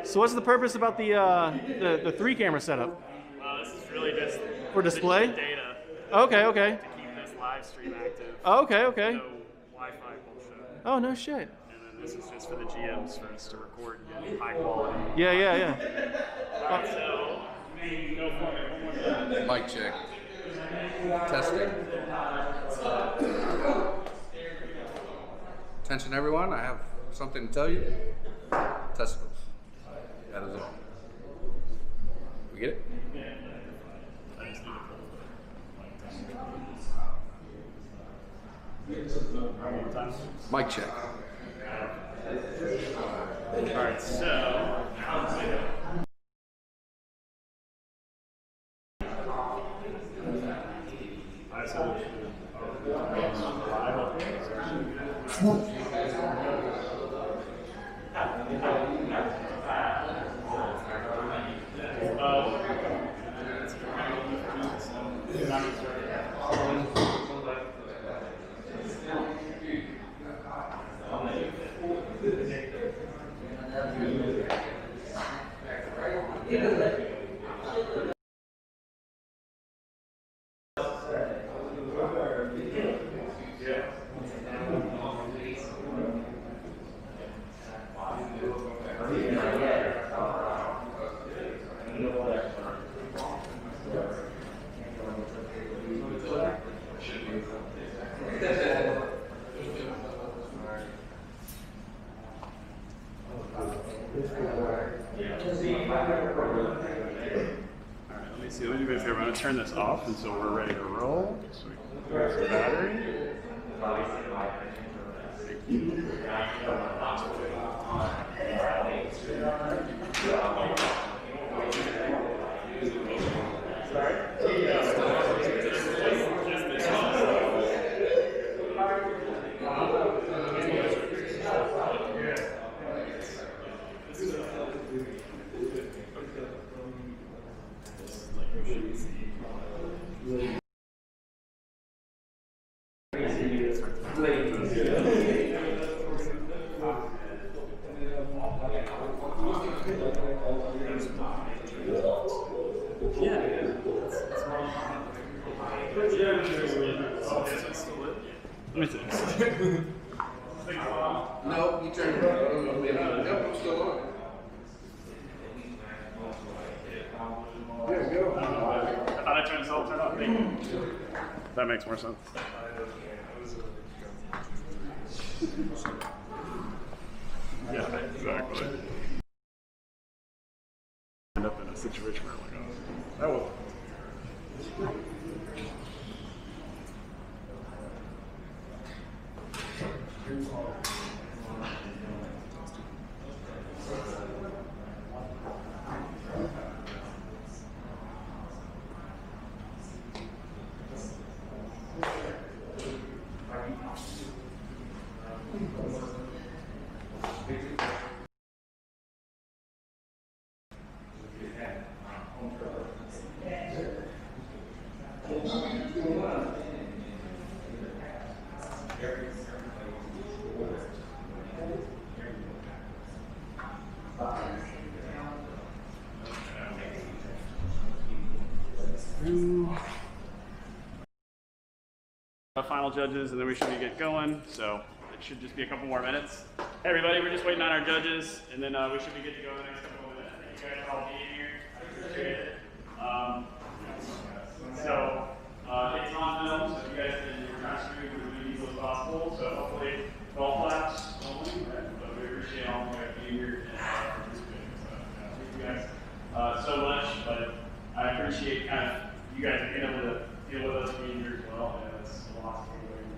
So what's the purpose about the 3-camera setup? This is really just For display? data. Okay, okay. To keep this live stream active. Okay, okay. No Wi-Fi bullshit. Oh, no shit. And then this is just for the GMs for us to record and get high quality. Yeah, yeah, yeah. Alright, so go for it. One more time. Mic check. Testing. Attention everyone, I have something to tell you. Testicles. That is all. We get it? Mic check. Alright, so let me do me a favor. I'm going to turn this off until we're ready to roll. So we can clear some battery. Thank you. No, you turned it on. Nope, I'm still on. There we go. I thought I turned this all turned off. Thank you. That makes more sense. Yeah, exactly. End up in a situation where I'm like, oh, that was. Final judges, and then we should get going. So it should just be a couple more minutes. Hey everybody, we're just waiting on our judges, and then we should be good to go in the next couple of minutes. Thank you guys for all being here. I appreciate it. It's on film, so if you guys can try to scream as many people as possible. So hopefully golf flaps only, but we appreciate all of you guys being here and participating. So thank you guys so much, but I appreciate kind of you guys being able to deal with us being here as well. And it's a lot of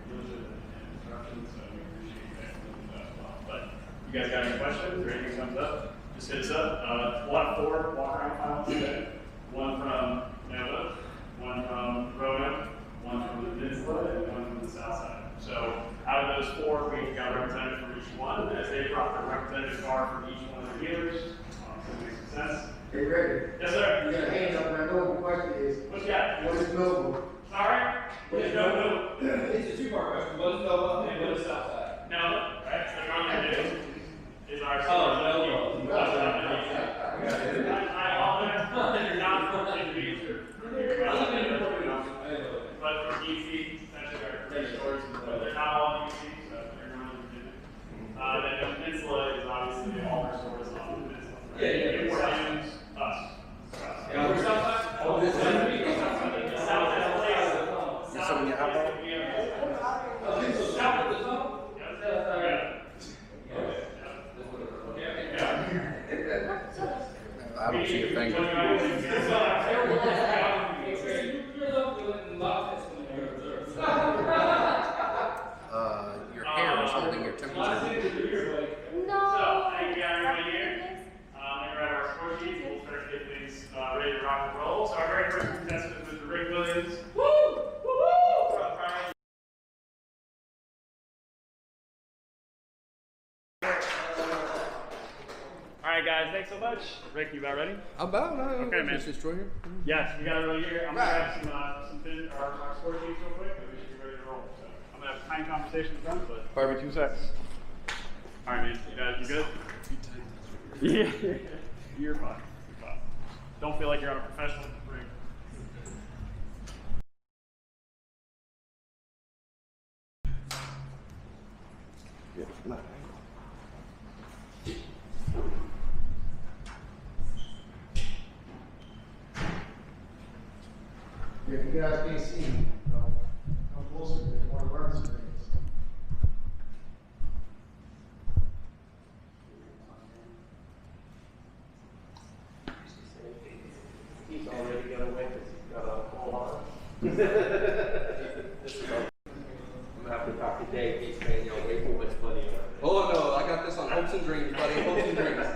dealership and instruction, so we appreciate you guys doing that as well. But if you guys got any questions or anything comes up, just hit us up. We'll have 4 walk-around finals today. One from Nova, one from Roanoke, one from the Peninsula, and one from the South Side. So out of those 4, we've got representatives from each one. As they brought their representative car from each one of the dealers, so it makes sense. Hey, Greg. Yes, sir. You got a hand up, and I know the question is, What you got? what is Nova? Sorry? What is Nova? It's a 2-part question. What is Nova and what is Southside? Nova, right? So you're on there, is our Oh, Nova. support is not. Yeah. Us. Yeah, we're Southside. Oh, this is You're selling your iPad? South of the tunnel? I don't see a thing. Your hair is holding your temperature. So, thank you everybody here. We're at our score sheets. We'll start to get things ready to rock and roll. So our very first contestant is Mr. Rick Williams. Woo! All right, guys. Thanks so much. Rick, you about ready? About, Okay, man. Destroyer. Yes, we got it right here. I'm gonna grab some pin, our score sheets real quick, and we should be ready to roll. So I'm gonna have a tiny conversation with them, but probably 2 seconds. All right, man. You guys, you good? Yeah. You're fine. You're fine. Don't feel like you're on a professional ring. If you guys can't see, come closer if you want to learn some things. He's already got away because he's got a whole lot. I'm gonna have to talk to Dave. He's saying, yo, wait for what's funny. Oh no, I got this on Hopes and Dreams, buddy. Hopes and Dreams.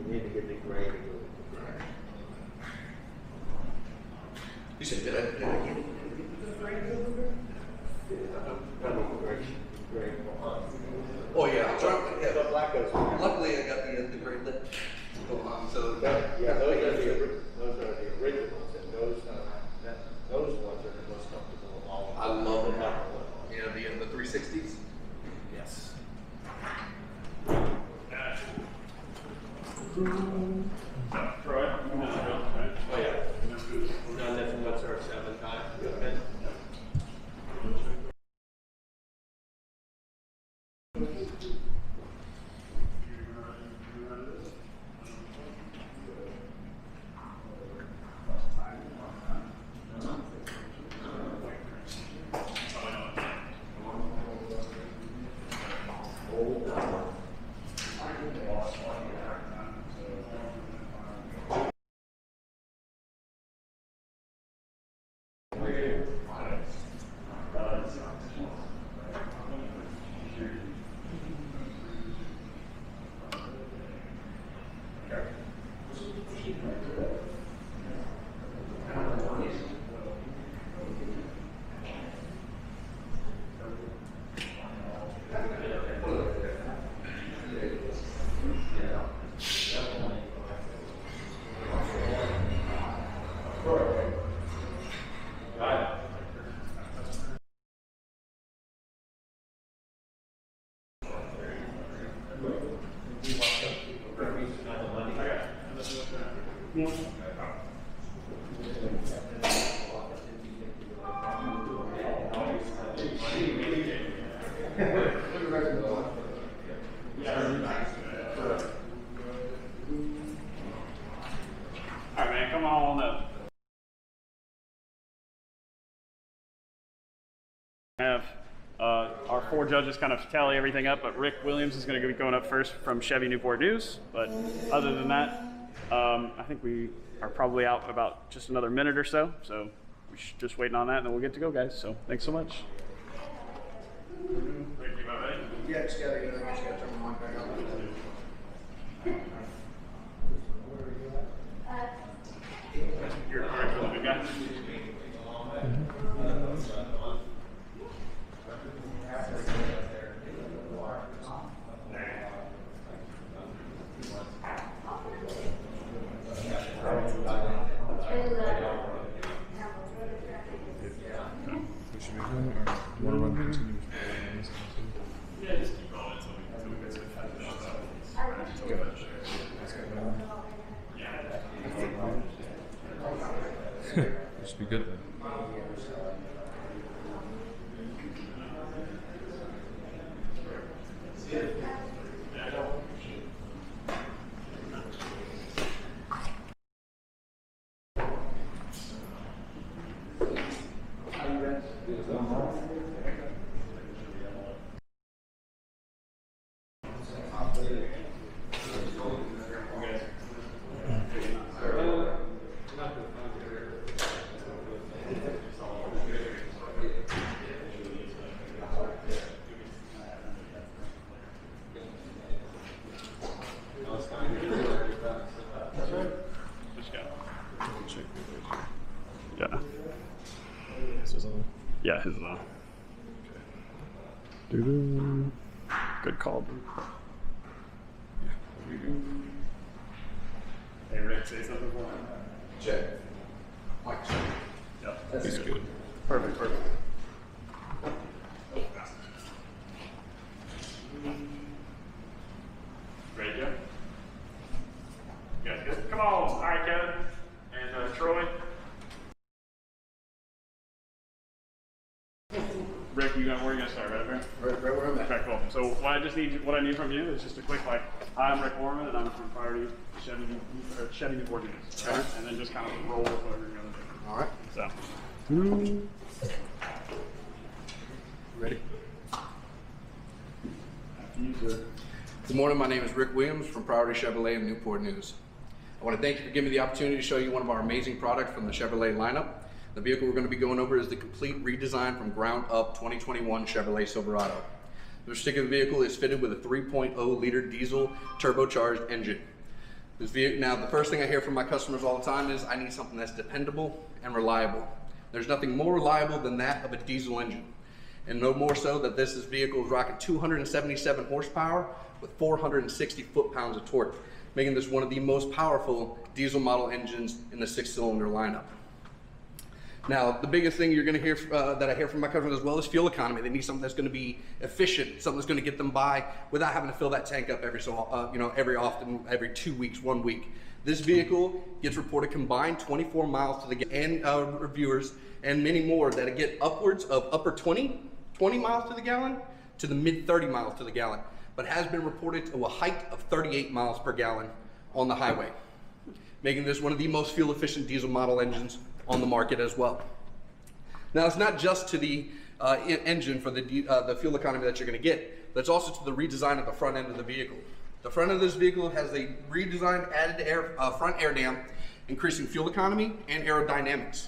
You need to get the grade. You said, did I get it? Oh yeah, I'm trying. Yeah, The black goes. luckily I got the great lip going on, so Yeah, those are the originals, and those ones are the most comfortable of all. I love them. Yeah, the 360s. Yes. Troy, you know the drill, right? Oh, yeah. We've done this once or 7 times. Okay. All right, man, come on up. Have our 4 judges kind of tally everything up, but Rick Williams is going to be going up first from Chevy Newport News. But other than that, I think we are probably out about just another minute or so. So we're just waiting on that, and then we'll get to go, guys. So thanks so much. Rick, you about ready? Yeah, just gotta turn the mic back on. You're correct, good guy. Yeah, good then. Yeah. This is on. Yeah, his on. Doo-doo. Good call, dude. Hey, Rick, say something for him. Check. Mike check. Yep. He's good. Perfect, perfect. Ready, Joe? You guys good? Come on. All right, Kevin. And Troy. Rick, where are you gonna start? Right there? Right where I'm at. Okay, cool. So what I need from you is just a quick hi, I'm Rick Warman and I'm from Priority Chevy Newport News. Okay. And then just kind of roll with whatever you're gonna do. All right. So. Ready? After you, sir. Good morning, my name is Rick Williams from Priority Chevrolet and Newport News. I want to thank you for giving me the opportunity to show you one of our amazing products from the Chevrolet lineup. The vehicle we're going to be going over is the complete redesign from ground up 2021 Chevrolet Silverado. This particular vehicle is fitted with a 3.0 liter diesel turbocharged engine. Now, the first thing I hear from my customers all the time is I need something that's dependable and reliable. There's nothing more reliable than that of a diesel engine. And no more so that this vehicle is rocking 277 horsepower with 460 foot-pounds of torque, making this one of the most powerful diesel model engines in the 6-cylinder lineup. Now, the biggest thing you're going to hear that I hear from my customers as well is fuel economy. They need something that's going to be efficient, something that's going to get them by without having to fill that tank up every 2 weeks, 1 week. This vehicle gets reported combined 24 miles to the gallon, and reviewers and many more that get upwards of upper 20 miles to the gallon to the mid 30 miles to the gallon, but has been reported to a height of 38 miles per gallon on the highway, making this one of the most fuel efficient diesel model engines on the market as well. Now, it's not just to the engine for the fuel economy that you're going to get, but it's also to the redesign of the front end of the vehicle. The front of this vehicle has a redesigned added front air dam, increasing fuel economy and aerodynamics.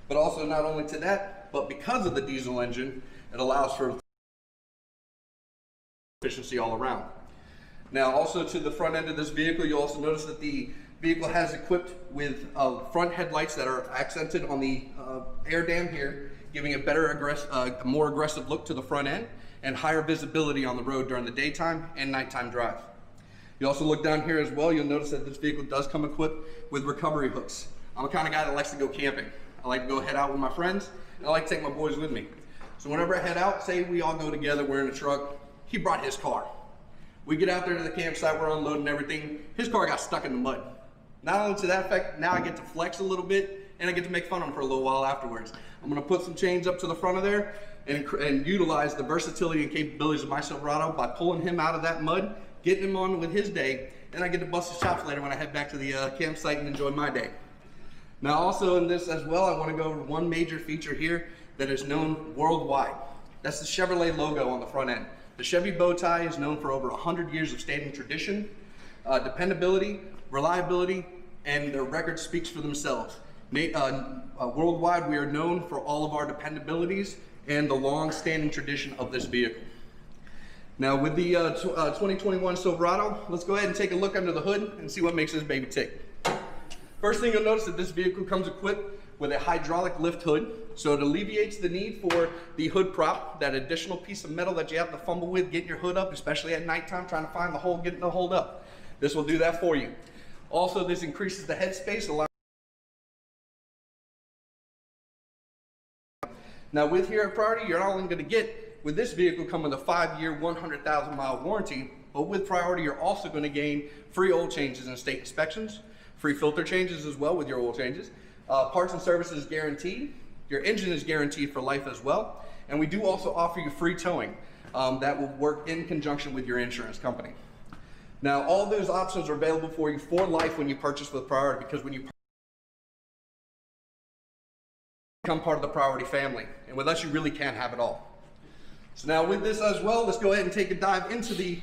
But also not only to that, but because of the diesel engine, it allows for efficiency all around. Now, also to the front end of this vehicle, you'll also notice that the vehicle has equipped with front headlights that are accented on the air dam here, giving a more aggressive look to the front end and higher visibility on the road during the daytime and nighttime drive. You also look down here as well, you'll notice that this vehicle does come equipped with recovery hooks. I'm the kind of guy that likes to go camping. I like to go head out with my friends, and I like to take my boys with me. So whenever I head out, say we all go together, we're in a truck, he brought his car. We get out there to the campsite, we're unloading everything, his car got stuck in the mud. Not only to that effect, now I get to flex a little bit, and I get to make fun of him for a little while afterwards. I'm gonna put some chains up to the front of there and utilize the versatility and capabilities of my Silverado by pulling him out of that mud, getting him on with his day, and I get to bust his chops later when I head back to the campsite and enjoy my day. Now, also in this as well, I want to go over one major feature here that is known worldwide. That's the Chevrolet logo on the front end. The Chevy bow tie is known for over 100 years of standing tradition, dependability, reliability, and their record speaks for themselves. Worldwide, we are known for all of our dependabilities and the long-standing tradition of this vehicle. Now, with the 2021 Silverado, let's go ahead and take a look under the hood and see what makes this baby tick. First thing you'll notice that this vehicle comes equipped with a hydraulic lift hood, so it alleviates the need for the hood prop, that additional piece of metal that you have to fumble with getting your hood up, especially at nighttime, trying to find the hole, getting the hold up. This will do that for you. Also, this increases the headspace. Now, with here at Priority, you're not only going to get, with this vehicle, come with a 5-year, 100,000 mile warranty, but with Priority, you're also going to gain free oil changes and state inspections, free filter changes as well with your oil changes, Parts and services guaranteed. Your engine is guaranteed for life as well. And we do also offer you free towing that will work in conjunction with your insurance company. Now, all those options are available for you for life when you purchase with Priority, because when you become part of the Priority family, and with us, you really can have it all. So now with this as well, let's go ahead and take a dive into the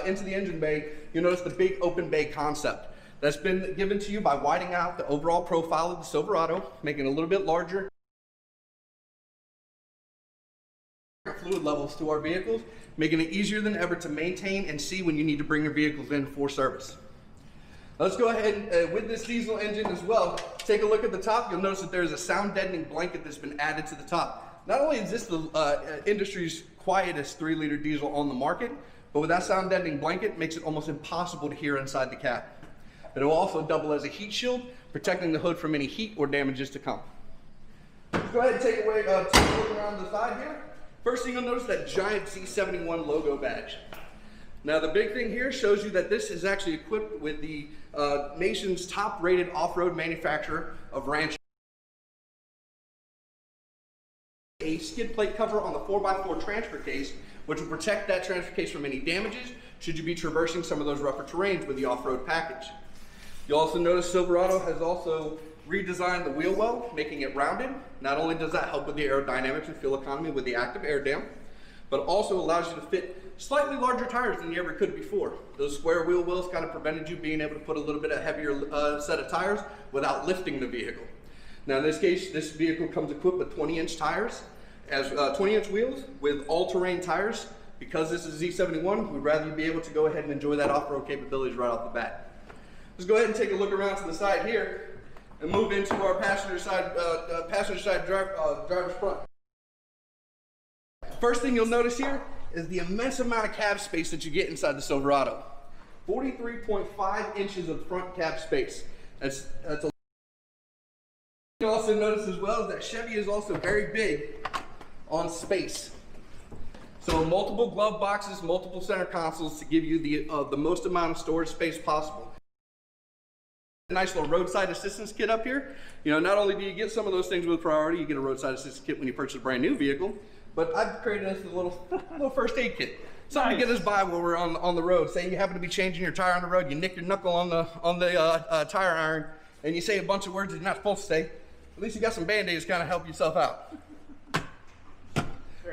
engine bay. You'll notice the big open bay concept that's been given to you by widening out the overall profile of the Silverado, making it a little bit larger. Fluid levels to our vehicles, making it easier than ever to maintain and see when you need to bring your vehicles in for service. Let's go ahead and with this diesel engine as well, take a look at the top. You'll notice that there's a sound deadening blanket that's been added to the top. Not only is this the industry's quietest 3-liter diesel on the market, but with that sound deadening blanket, it makes it almost impossible to hear inside the cab. It will also double as a heat shield, protecting the hood from any heat or damages to come. Let's go ahead and take a look around the side here. First thing you'll notice, that giant Z71 logo badge. Now the big thing here shows you that this is actually equipped with the nation's top rated off-road manufacturer of Ranch. A skid plate cover on the 4x4 transfer case, which will protect that transfer case from any damages should you be traversing some of those rougher terrains with the off-road package. You'll also notice Silverado has also redesigned the wheel well, making it rounded. Not only does that help with the aerodynamics and fuel economy with the active air dam, but also allows you to fit slightly larger tires than you ever could before. Those square wheel wells kind of prevented you being able to put a little bit of heavier set of tires without lifting the vehicle. Now in this case, this vehicle comes equipped with 20-inch tires, as 20-inch wheels with all-terrain tires. Because this is Z71, we'd rather you be able to go ahead and enjoy that off-road capabilities right off the bat. Let's go ahead and take a look around to the side here and move into our passenger side driver's front. First thing you'll notice here is the immense amount of cab space that you get inside the Silverado. 43.5 inches of front cab space. That's a. You'll also notice as well that Chevy is also very big on space. So multiple glove boxes, multiple center consoles to give you the most amount of storage space possible. Nice little roadside assistance kit up here. You know, not only do you get some of those things with Priority, you get a roadside assistance kit when you purchase a brand new vehicle, but I've created us a little first aid kit. Something to get us by while we're on the road. Say you happen to be changing your tire on the road, you nick your knuckle on the tire iron, and you say a bunch of words that you're not supposed to say. At least you got some Band-Aids to kind of help yourself out.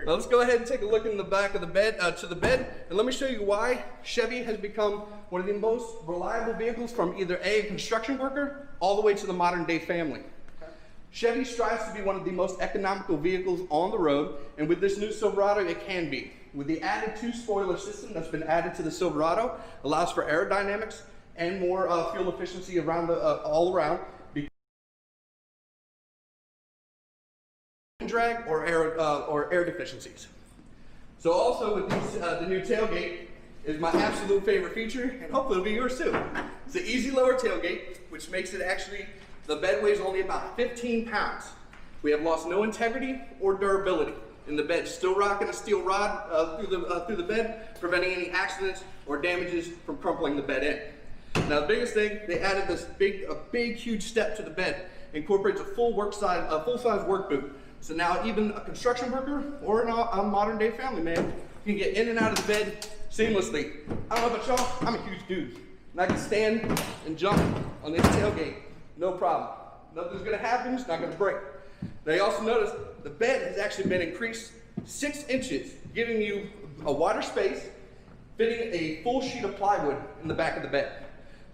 Now let's go ahead and take a look in the back of the bed, and let me show you why Chevy has become one of the most reliable vehicles from either a construction worker all the way to the modern day family. Okay. Chevy strives to be one of the most economical vehicles on the road, and with this new Silverado, it can be. With the added 2-spoiler system that's been added to the Silverado, allows for aerodynamics and more fuel efficiency around all around. Drag or air deficiencies. So also with these, the new tailgate is my absolute favorite feature, and hopefully it'll be yours too. It's an easy lower tailgate, which makes it actually, the bed weighs only about 15 pounds. We have lost no integrity or durability in the bed, still rocking a steel rod through the bed, preventing any accidents or damages from crumpling the bed in. Now the biggest thing, they added this big huge step to the bed, incorporates a full-size work boot. So now even a construction worker or a modern day family man can get in and out of the bed seamlessly. I don't know about y'all, I'm a huge dude. And I can stand and jump on this tailgate, no problem. Nothing's gonna happen, it's not gonna break. Now you also notice the bed has actually been increased 6 inches, giving you a wider space, fitting a full sheet of plywood in the back of the bed.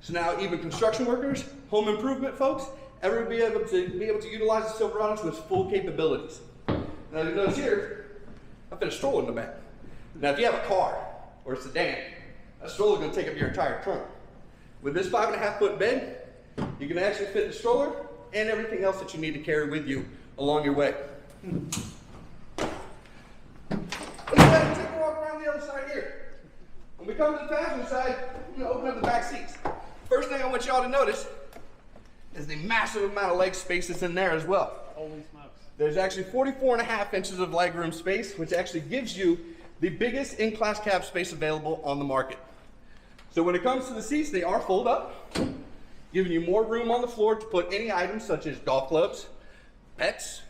So now even construction workers, home improvement folks, everyone will be able to utilize the Silverado to its full capabilities. Now you notice here, I fit a stroller in the back. Now if you have a car or a sedan, a stroller is going to take up your entire trunk. With this 5.5-foot bed, you can actually fit the stroller and everything else that you need to carry with you along your way. Let's go ahead and take a walk around the other side here. When we come to the passenger side, we're going to open up the back seats. First thing I want y'all to notice is the massive amount of leg space that's in there as well. Holy smokes. There's actually 44.5 inches of legroom space, which actually gives you the biggest in-class cab space available on the market. So when it comes to the seats, they are fold up. giving you more room on the floor to put any items such as golf clubs, pets,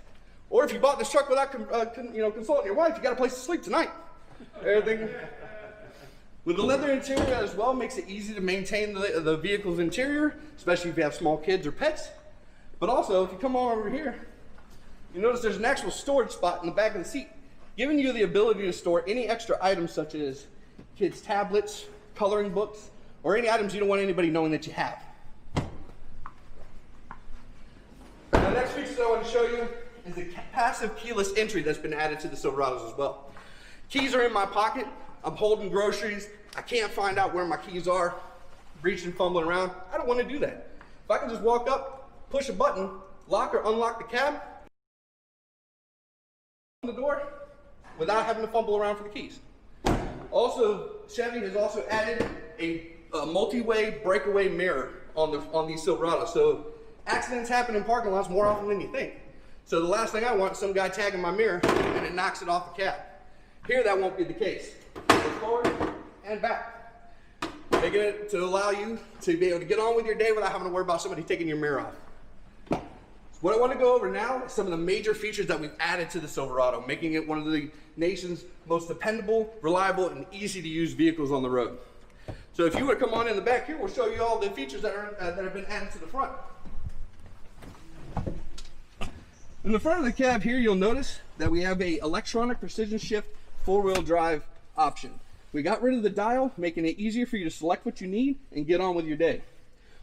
or if you bought this truck without consulting your wife, you got a place to sleep tonight. Everything. With the leather interior as well, makes it easy to maintain the vehicle's interior, especially if you have small kids or pets. But also, if you come on over here, you notice there's an actual storage spot in the back of the seat, giving you the ability to store any extra items such as kids' tablets, coloring books, or any items you don't want anybody knowing that you have. The next feature that I want to show you is the passive keyless entry that's been added to the Silverados as well. Keys are in my pocket. I'm holding groceries. I can't find out where my keys are. Reaching, fumbling around. I don't want to do that. If I can just walk up, push a button, lock or unlock the cab, open the door without having to fumble around for the keys. Also, Chevy has also added a multi-way breakaway mirror on these Silverados. So accidents happen in parking lots more often than you think. So the last thing I want is some guy tagging my mirror and it knocks it off the cab. Here that won't be the case. Go forward and back. Making it to allow you to be able to get on with your day without having to worry about somebody taking your mirror off. So what I want to go over now is some of the major features that we've added to the Silverado, making it one of the nation's most dependable, reliable, and easy to use vehicles on the road. So if you were to come on in the back here, we'll show you all the features that have been added to the front. In the front of the cab here, you'll notice that we have a electronic precision shift 4-wheel drive option. We got rid of the dial, making it easier for you to select what you need and get on with your day.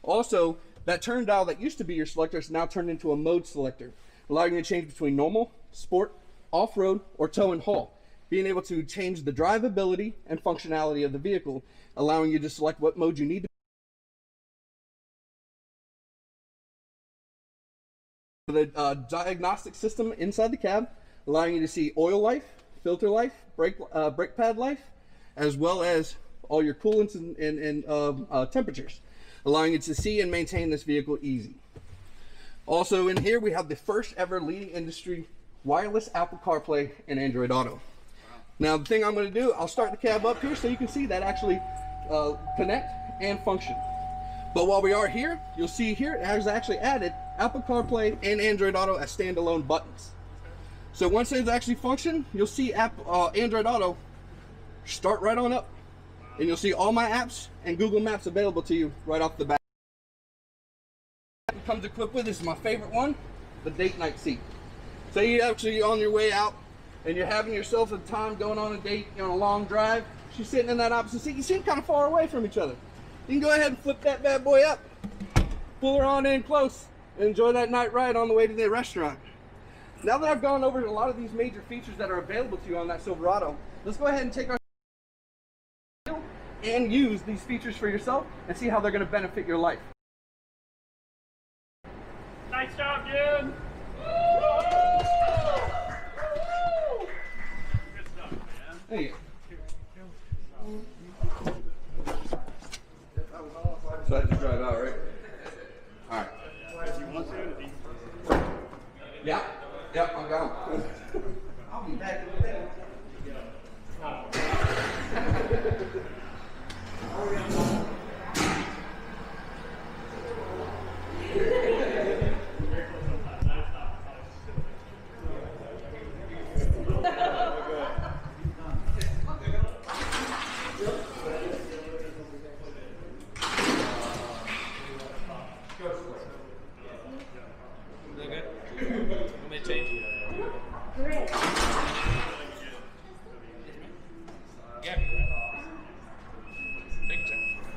Also, that turn dial that used to be your selector is now turned into a mode selector, allowing you to change between normal, sport, off-road, or tow and haul, being able to change the drivability and functionality of the vehicle, allowing you to select what mode you need to. The diagnostic system inside the cab, allowing you to see oil life, filter life, brake pad life, as well as all your coolants and temperatures, allowing you to see and maintain this vehicle easy. Also in here we have the first ever leading industry wireless Apple CarPlay and Android Auto. Now the thing I'm going to do, I'll start the cab up here so you can see that actually connect and function. But while we are here, you'll see here it has actually added Apple CarPlay and Android Auto as standalone buttons. So once those actually function, you'll see Android Auto start right on up, and you'll see all my apps and Google Maps available to you right off the bat. It comes equipped with, this is my favorite one, the date night seat. So you're actually on your way out and you're having yourself a time going on a date, on a long drive. She's sitting in that opposite seat. You seem kind of far away from each other. You can go ahead and flip that bad boy up, pull her on in close, and enjoy that night ride on the way to the restaurant. Now that I've gone over a lot of these major features that are available to you on that Silverado, let's go ahead and take our and use these features for yourself and see how they're going to benefit your life. Nice job, dude. Good stuff, man. There you go. So I have to drive out, right? All right. If you want to, Yeah. Yep, I'm gone. I'll be back in a minute.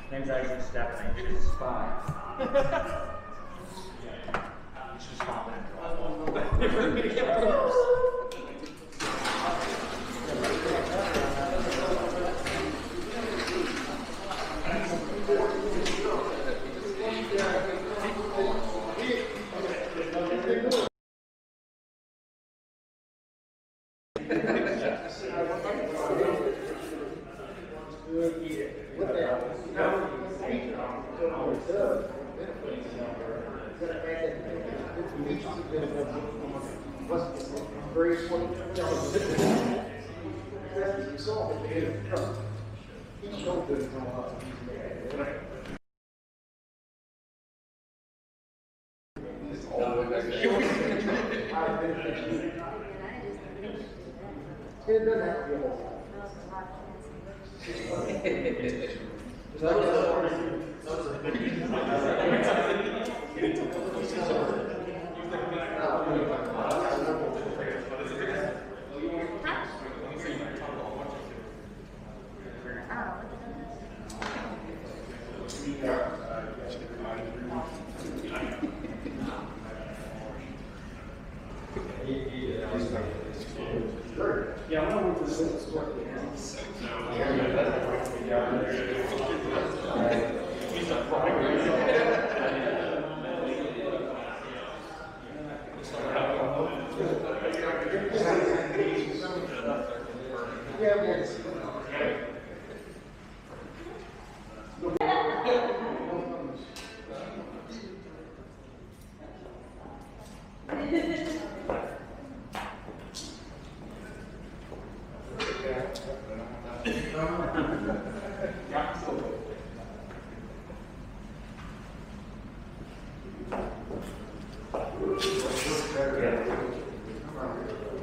Transaction step is 5. Just stop it. Very important. You saw it. Each shoulder is going up.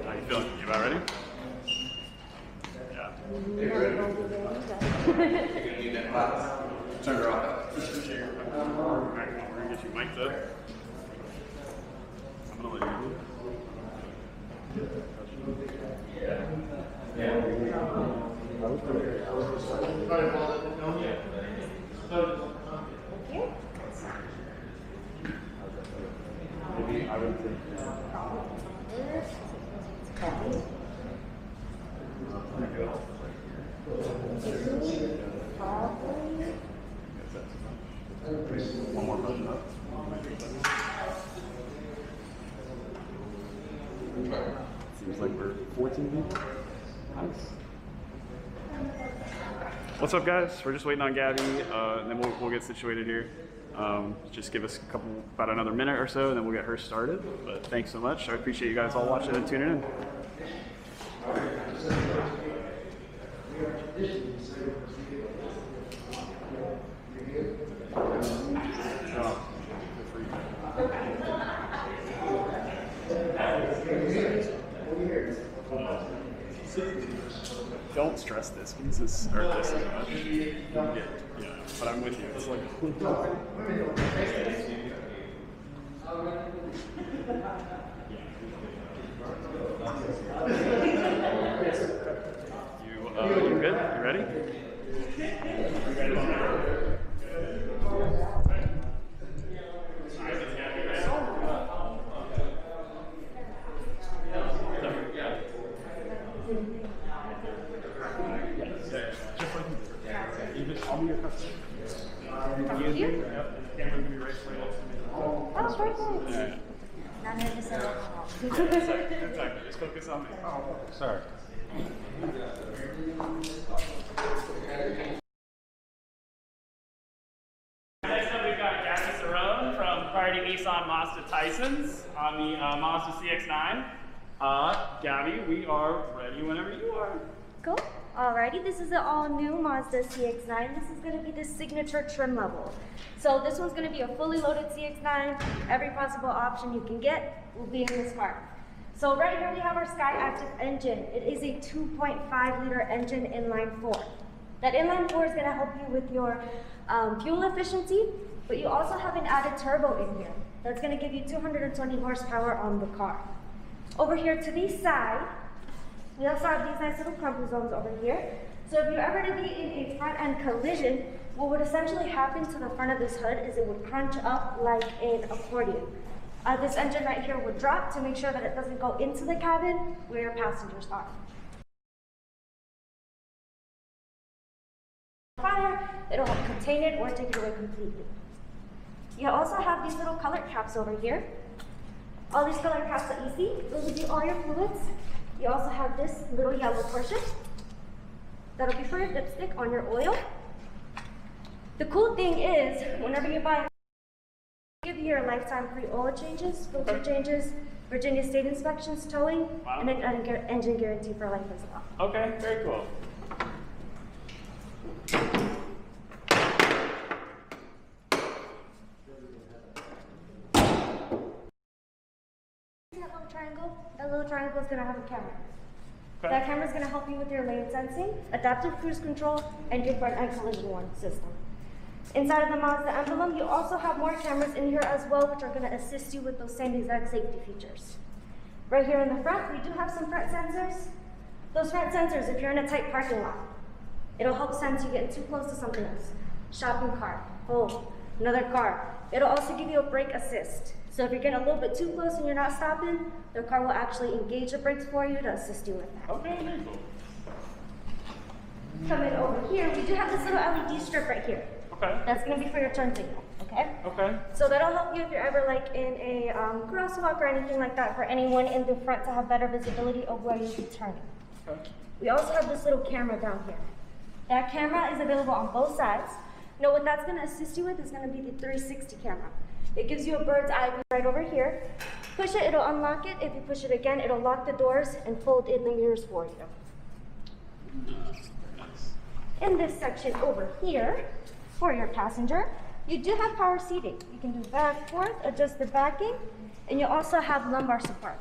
How you feeling? You about ready? Yeah. Turn her off. Alright, we're gonna get you mic'd up. I'm gonna let you do one more button up. Seems like we're 14 people. Nice. What's up, guys? We're just waiting on Gabby, and then we'll get situated here. Just give us about another minute or so, and then we'll get her started. But thanks so much. I appreciate you guys all watching and tuning in. Don't stress this because this as much. Yeah, but I'm with you. It's like you good? You ready? I'll be your customer. Thank you. Yep, the camera's gonna be right next to me. Oh, perfect. Yeah. Not nervous at all. Exactly. Just focus on me. Oh, sorry. Next up, we've got Gabby Cerrone from Priority Nissan Mazda Tysons on the Mazda CX-9. Gabby, we are ready whenever you are. Cool. Alrighty, this is the all-new Mazda CX-9. This is going to be the signature trim level. So this one's going to be a fully loaded CX-9. Every possible option you can get will be in this car. So right here we have our Sky Active engine. It is a 2.5 liter engine inline 4. That inline 4 is going to help you with your fuel efficiency, but you also have an added turbo in here. That's going to give you 220 horsepower on the car. Over here to the side, we also have these nice little crumple zones over here. So if you're ever to be in a front end collision, what would essentially happen to the front of this hood is it would crunch up like an accordion. This engine right here would drop to make sure that it doesn't go into the cabin where your passengers are. Fire, it'll help contain it or take it away completely. You also have these little color caps over here. All these color caps that you see, those will be all your fluids. You also have this little yellow portion. That'll be for your dipstick on your oil. The cool thing is, whenever you buy, give you your lifetime free oil changes, filter changes, Virginia state inspections, towing, and an engine guarantee for life as well. Okay, very cool. That little triangle is going to have a camera. Okay. That camera is going to help you with your lane sensing, adaptive cruise control, and your front and collision warning system. Inside of the Mazda emblem, you also have more cameras in here as well, which are going to assist you with those same exact safety features. Right here in the front, we do have some front sensors. Those front sensors, if you're in a tight parking lot, it'll help sense you getting too close to something else. Shopping cart, home, another car. It'll also give you a brake assist. So if you're getting a little bit too close and you're not stopping, the car will actually engage the brakes for you to assist you with that. Okay, very cool. Coming over here, we do have this little LED strip right here. Okay. That's going to be for your turn signal, okay? Okay. So that'll help you if you're ever like in a crosswalk or anything like that, for anyone in the front to have better visibility of where you'll be turning. Okay. We also have this little camera down here. That camera is available on both sides. Now what that's going to assist you with is going to be the 360 camera. It gives you a bird's eye view right over here. Push it, it'll unlock it. If you push it again, it'll lock the doors and fold in the mirrors for you. In this section over here, for your passenger, you do have power seating. You can do back, forth, adjust the backing, and you also have lumbar support.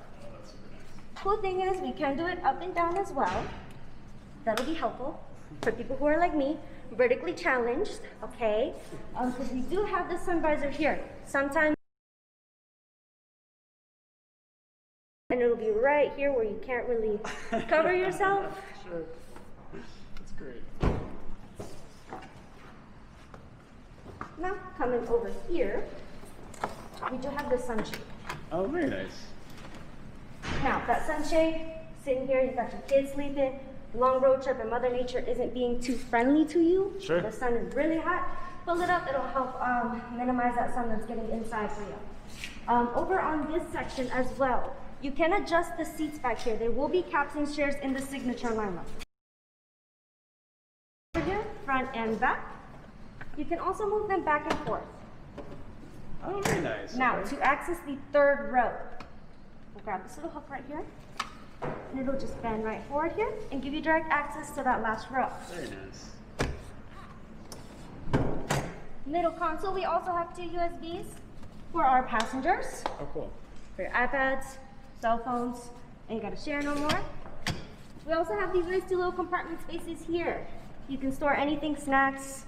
Cool thing is, we can do it up and down as well. That'll be helpful for people who are like me, vertically challenged, okay? Because we do have the sun visor here. Sometimes, and it'll be right here where you can't really cover yourself. Sure. That's great. Now, coming over here, we do have the sunshade. Oh, very nice. Now, that sunshade, sitting here, you've got your kids sleeping, long road trip, and Mother Nature isn't being too friendly to you. Sure. The sun is really hot. Pull it up, it'll help minimize that sun that's getting inside for you. Over on this section as well, you can adjust the seats back here. There will be captain chairs in the signature lineup. Over here, front and back. You can also move them back and forth. Oh, very nice. Now, Okay. to access the third row, we'll grab this little hook right here, and it'll just bend right forward here and give you direct access to that last row. Very nice. Middle console, we also have 2 USBs for our passengers, Oh, cool. for your iPads, cell phones, ain't gotta share no more. We also have these nice 2 little compartment spaces here. You can store anything, snacks.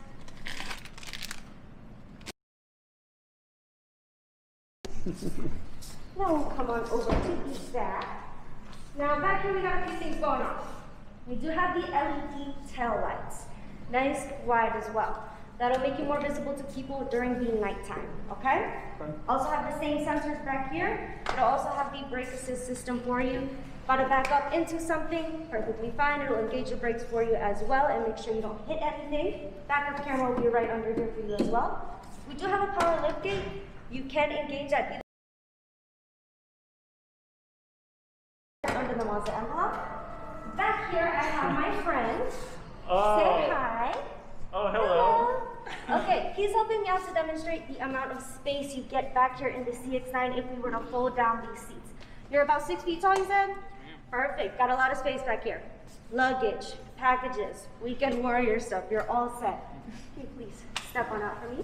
Now we'll come on over to the back. Now back here we got a few things going on. We do have the LED tail lights. Nice wide as well. That'll make you more visible to people during the nighttime, okay? Also have the same sensors back here. It'll also have the brake assist system for you. About to back up into something, perfectly fine. It'll engage your brakes for you as well and make sure you don't hit anything. Backup camera will be right under here for you as well. We do have a power lift gate. You can engage at either under the Mazda emblem. Back here I have my friend. Say hi. Oh, hello. Okay, he's helping me out to demonstrate the amount of space you get back here in the CX-9 if we were to fold down these seats. You're about 6 feet tall, you said? Perfect, got a lot of space back here. Luggage, packages, weekend warrior stuff, you're all set. Can you please step on out for me?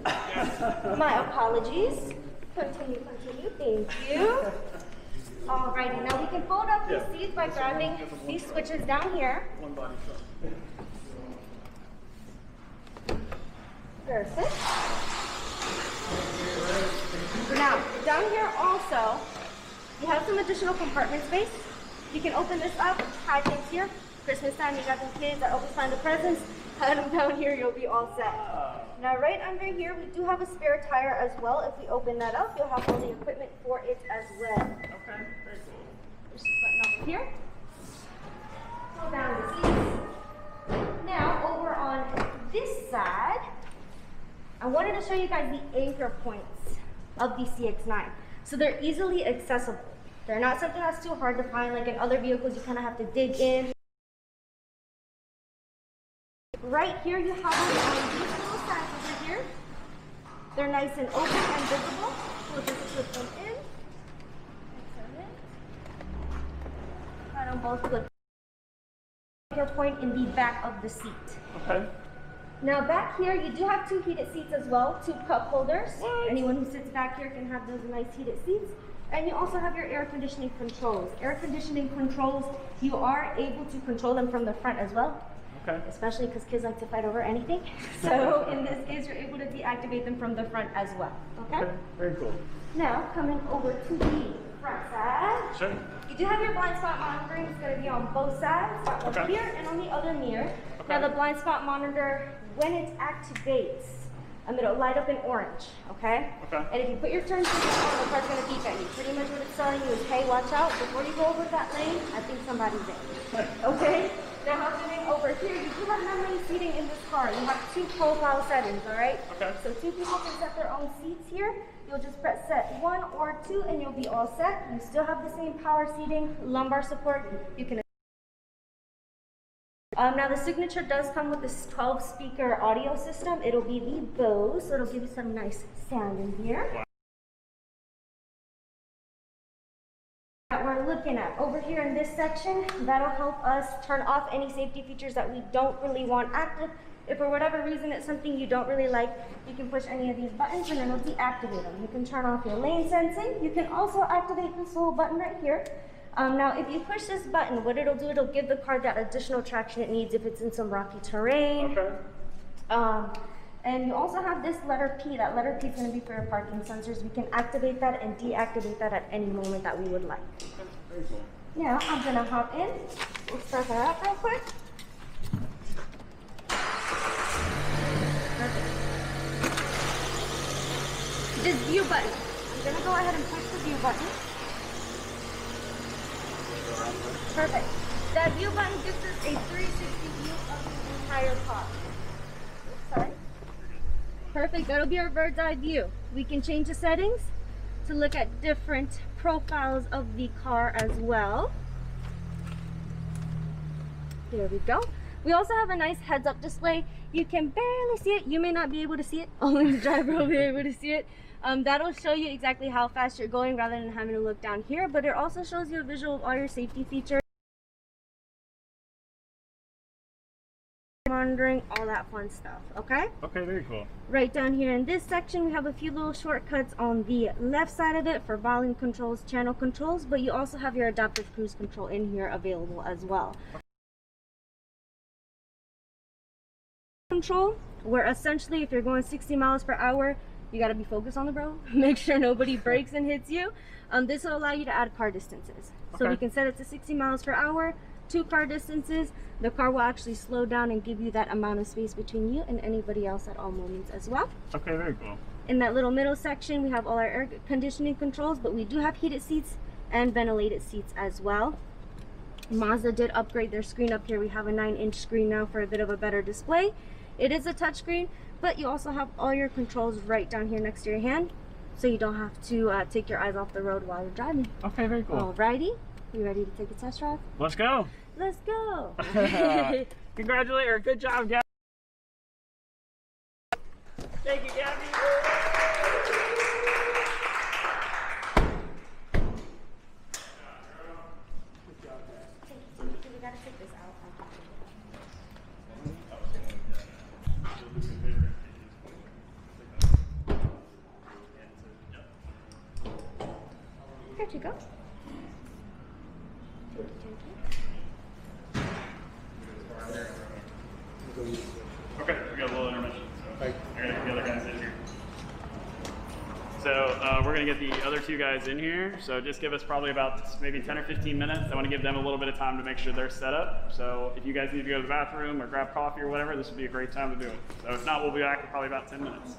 My apologies. Continue, thank you. Alrighty, now we can fold up these seats by grabbing these switches down here. One body shot. Perfect. Now, down here also, you have some additional compartment space. You can open this up, hide things here. Christmas time, you got some kids that always find the presents. Hide them down here, you'll be all set. Now, right under here, we do have a spare tire as well. If we open that up, you'll have all the equipment for it as well. Okay, very cool. Push this button over here. Pull down the seats. Now, over on this side, I wanted to show you guys the anchor points of the CX-9. So they're easily accessible. They're not something that's too hard to find, like in other vehicles you kind of have to dig in. Right here you have them on these little sides over here. They're nice and open and visible. We'll just put them in. Right on both good. Anchor point in the back of the seat. Okay. Now back here, you do have 2 heated seats as well, 2 cup holders. What? Anyone who sits back here can have those nice heated seats. And you also have your air conditioning controls. Air conditioning controls, you are able to control them from the front as well. Okay. Especially because kids like to fight over anything. So in this case, you're able to deactivate them from the front as well. Okay? Very cool. Now, coming over to the front side. Sure. You do have your blind spot monitoring. It's going to be on both sides, that one Okay. here and on the other mirror. Okay. Now, the blind spot monitor, when it activates, it'll light up in orange, okay? Okay. And if you put your turn signal on, the car's going to beep at you. Pretty much what it's telling you is, hey, watch out. Before you go over that lane, I think somebody's there. Okay? Now, happening over here, you do have memory seating in this car. You have 2 profile settings, all right? Okay. So 2 people can set their own seats here. You'll just press set 1 or 2 and you'll be all set. You still have the same power seating, lumbar support. You can. Now the Signature does come with this 12-speaker audio system. It'll be the Bose, so it'll give you some nice sound in here. Wow. That we're looking at over here in this section, that'll help us turn off any safety features that we don't really want active. If for whatever reason it's something you don't really like, you can push any of these buttons and it'll deactivate them. You can turn off your lane sensing. You can also activate this little button right here. Now, if you push this button, what it'll do, it'll give the car that additional traction it needs if it's in some rocky terrain. Okay. And you also have this letter P. That letter P is going to be for your parking sensors. We can activate that and deactivate that at any moment that we would like. Very cool. Now, I'm going to hop in. We'll start that up real quick. Perfect. This view button. I'm going to go ahead and push the view button. Perfect. That view button gives us a 360 view of the entire car. Oops, sorry. Perfect. That'll be our bird's eye view. We can change the settings to look at different profiles of the car as well. There we go. We also have a nice heads-up display. You can barely see it. You may not be able to see it. Only the driver will be able to see it. That'll show you exactly how fast you're going rather than having to look down here. But it also shows you a visual of all your safety features. Monitoring, all that fun stuff, okay? Okay, very cool. Right down here in this section, we have a few little shortcuts on the left side of it for volume controls, channel controls, but you also have your adaptive cruise control in here available as well. Control, where essentially if you're going 60 miles per hour, you got to be focused on the road. Make sure nobody brakes and hits you. This will allow you to add car distances. So Okay. we can set it to 60 miles per hour, 2 car distances. The car will actually slow down and give you that amount of space between you and anybody else at all moments as well. Okay, very cool. In that little middle section, we have all our air conditioning controls, but we do have heated seats and ventilated seats as well. Mazda did upgrade their screen up here. We have a 9-inch screen now for a bit of a better display. It is a touchscreen, but you also have all your controls right down here next to your hand, so you don't have to take your eyes off the road while you're driving. Okay, very cool. Alrighty, you ready to take a test drive? Let's go. Let's go. Congratulations, or good job, Gabby. Thank you, Gabby. We gotta take this out. Here you go. Okay, we got a little intermission. So I gotta get the other guys in here. So we're gonna get the other 2 guys in here. So just give us probably about maybe 10 or 15 minutes. I want to give them a little bit of time to make sure they're set up. So if you guys need to go to the bathroom or grab coffee or whatever, this would be a great time to do it. So if not, we'll be back in probably about 10 minutes.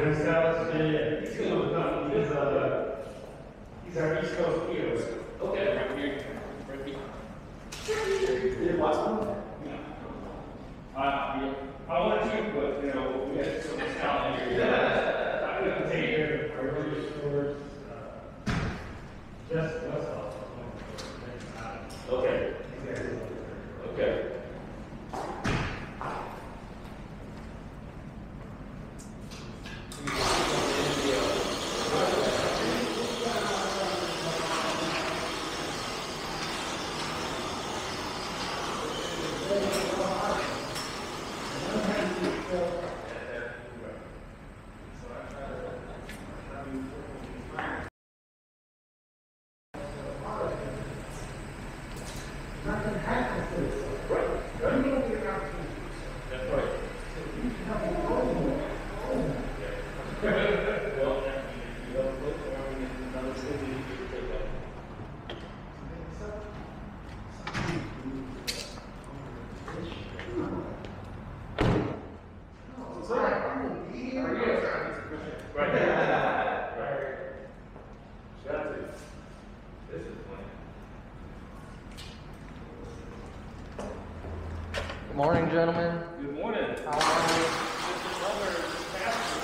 He's our East Coast hero. Okay, right here. Yeah. I want to, but you know, we had so much talent here. Yeah. I couldn't take care of our grocery stores. Just all. Okay. Okay. Good morning, gentlemen. Good morning. How are you? Mr. Butler, Mr. Pastor.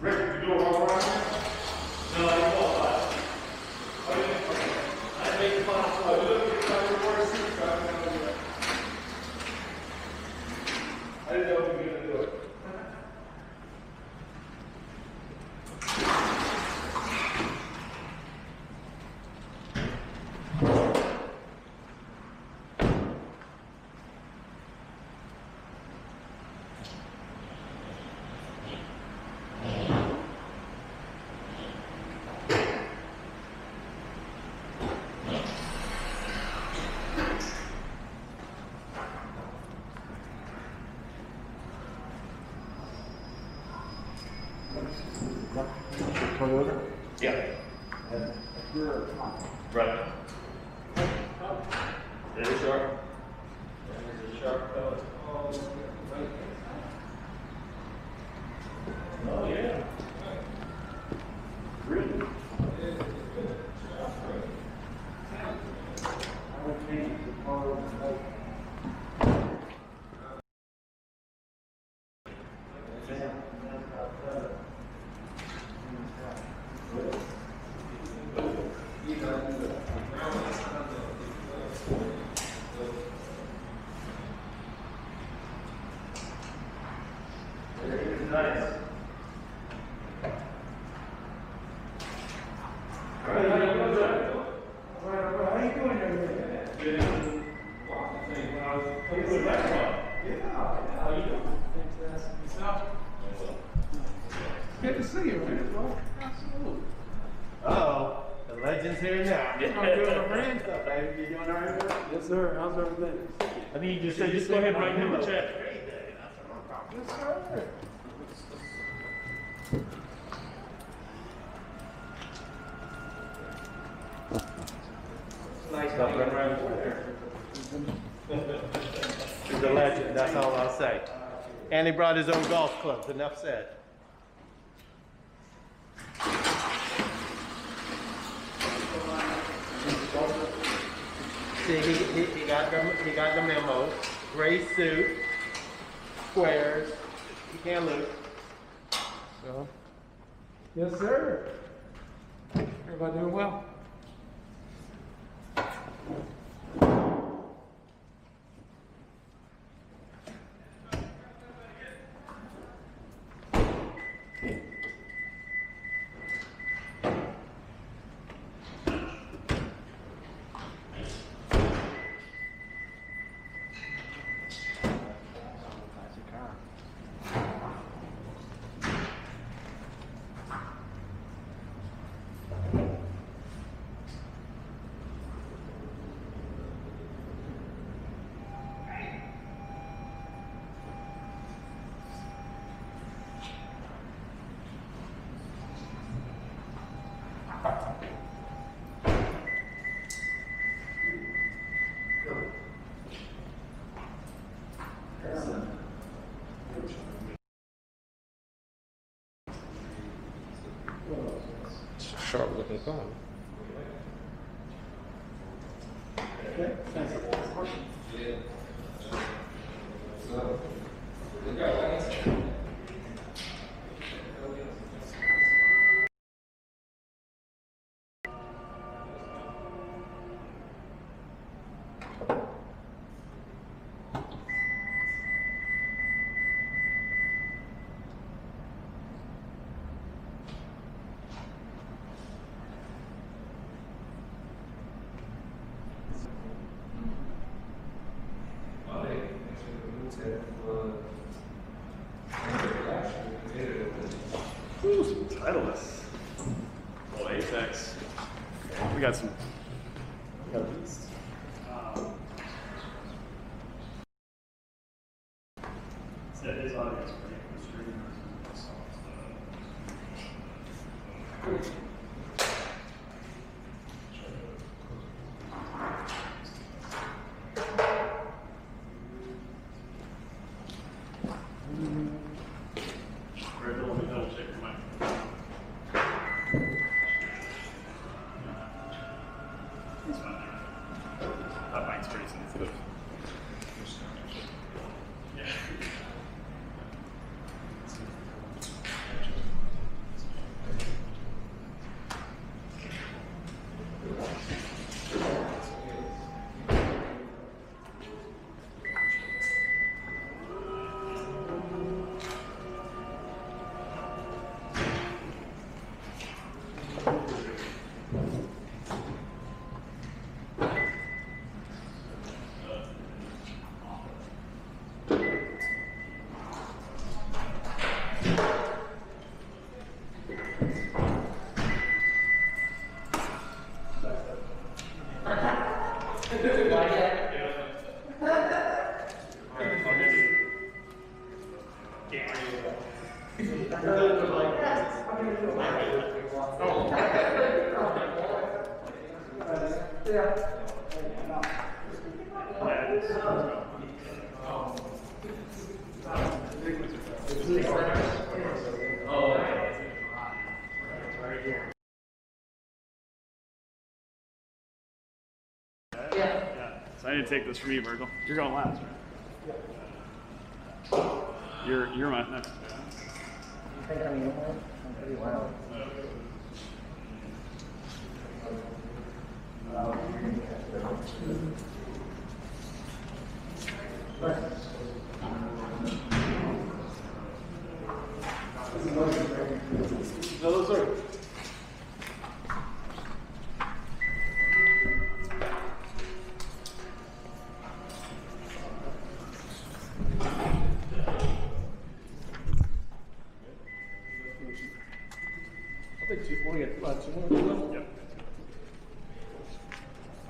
Rick, you doing all right? No, I didn't qualify. I didn't make the final. I didn't get my report suit, so I didn't know if you were going to do it. Yeah. Right. Is it sharp? Is it sharp? Oh, yeah. Green. Nice. All right, how you doing? How you doing there? Good. Walking thing when I was playing with that one. Yeah. How you doing? Thanks for asking yourself. Good to see you, man. Well, absolutely. Uh-oh, the legend's here now. I'm doing my brand stuff, baby. You doing all right? Yes, sir. How's everything? I need you to So just go ahead and write him a check. Yes, sir. Nice stuff around He's a legend, that's all I'll say. And he brought his own golf clubs, enough said. See, he got the memo. Gray suit, squares, you can't lose. So, yes, sir. Everybody doing well? Sharp looking car. Ooh, some Titleist. Oh, Apex. We got some. Yeah, his audio is pretty good. Double check your mic. It's fine. That mic's pretty sensitive. Yeah. So I need to take this from you, Virgil. You're going last, right? You're my next. You think I'm pretty loud. Those are. I'll take two. We'll get two more. Yep.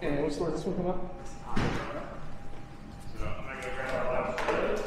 And what store does this one come up? So I'm gonna grab our last.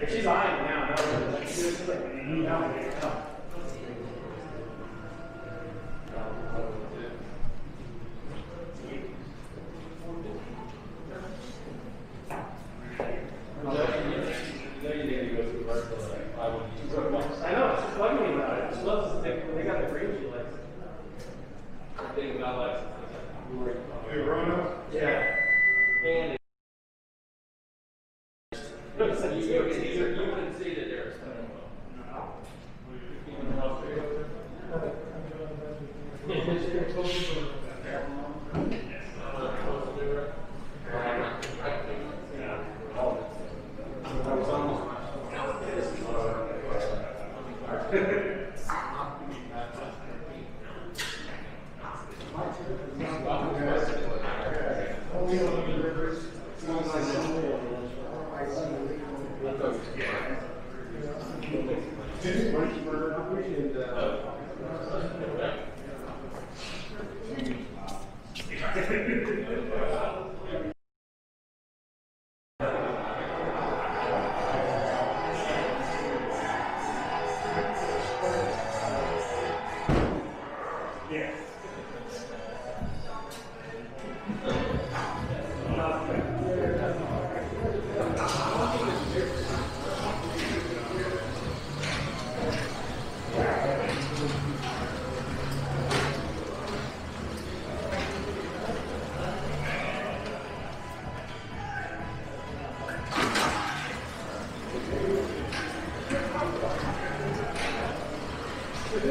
If she's eyeing now, no, she's like, no. I know, she's bugging me about it. She loves to think when they got the green, she likes it. I'm thinking about like, yeah. And you can see that there's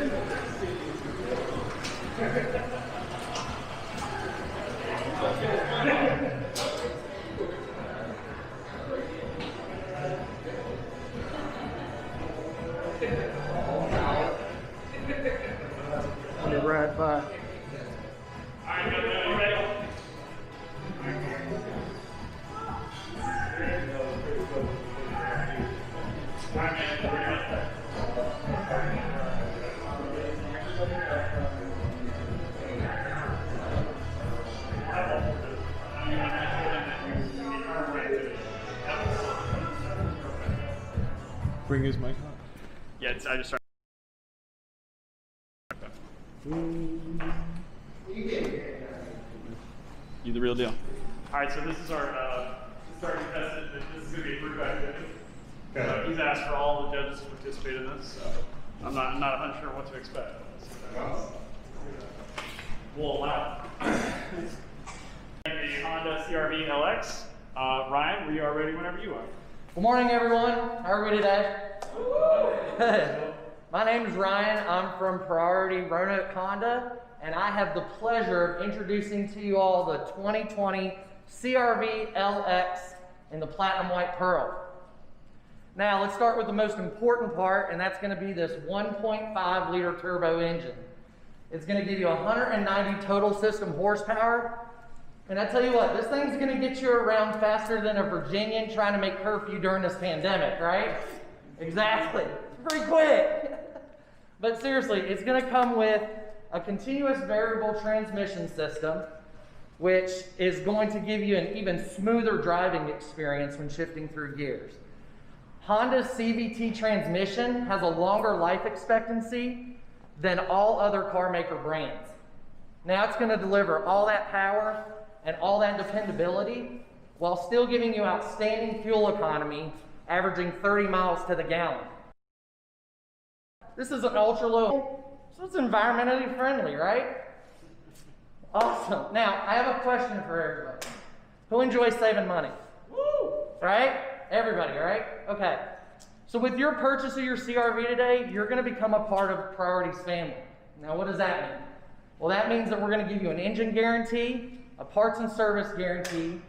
Let me ride by. Bring his mic on. Yeah, I just started. You the real deal. All right, so this is our contestant. This is going to be a group activity. So he's asked for all the judges to participate in this. So I'm not 100% sure what to expect. We'll allow the Honda CR-V LX. Ryan, we are ready whenever you are. Good morning, everyone. How are we today? My name is Ryan. I'm from Priority Roanoke Honda, and I have the pleasure of introducing to you all the 2020 CR-V LX in the Platinum White Pearl. Now, let's start with the most important part, and that's going to be this 1.5 liter turbo engine. It's going to give you 190 total system horsepower. And I tell you what, this thing's going to get you around faster than a Virginian trying to make curfew during this pandemic, right? Exactly. Pretty quick. But seriously, it's going to come with a continuous variable transmission system, which is going to give you an even smoother driving experience when shifting through gears. Honda's CVT transmission has a longer life expectancy than all other car maker brands. Now it's going to deliver all that power and all that dependability while still giving you outstanding fuel economy, averaging 30 miles to the gallon. This is an ultra low, so it's environmentally friendly, right? Awesome. Now, I have a question for everybody. Who enjoys saving money? Woo! Right? Everybody, right? Okay. So with your purchase of your CR-V today, you're going to become a part of Priority's family. Now, what does that mean? Well, that means that we're going to give you an engine guarantee, a parts and service guarantee,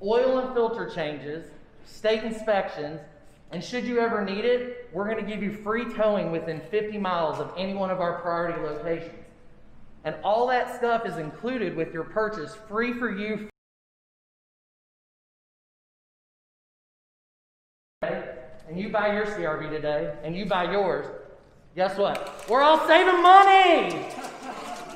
oil and filter changes, state inspections, and should you ever need it, we're going to give you free towing within 50 miles of any one of our Priority locations. And all that stuff is included with your purchase, free for you. And you buy your CR-V today, and you buy yours, guess what? We're all saving money!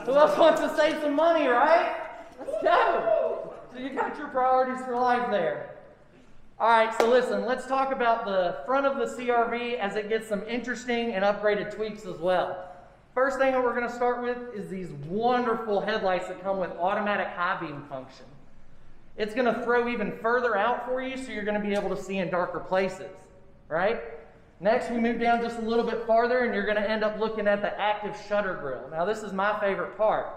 Who else wants to save some money, right? Let's go! So you got your priorities for life there. All right, so listen, let's talk about the front of the CR-V as it gets some interesting and upgraded tweaks as well. First thing that we're going to start with is these wonderful headlights that come with automatic high beam function. It's going to throw even further out for you so you're going to be able to see in darker places, right? Next, we move down just a little bit farther and you're going to end up looking at the active shutter grille. Now, this is my favorite part.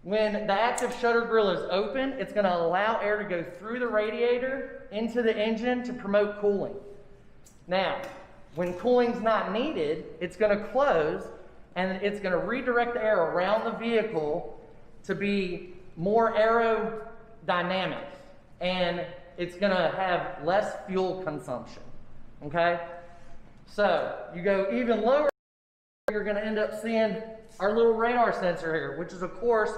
When the active shutter grille is open, it's going to allow air to go through the radiator into the engine to promote cooling. Now, when cooling's not needed, it's going to close and it's going to redirect the air around the vehicle to be more aerodynamic, and it's going to have less fuel consumption, okay? So you go even lower, you're going to end up seeing our little radar sensor here, which is of course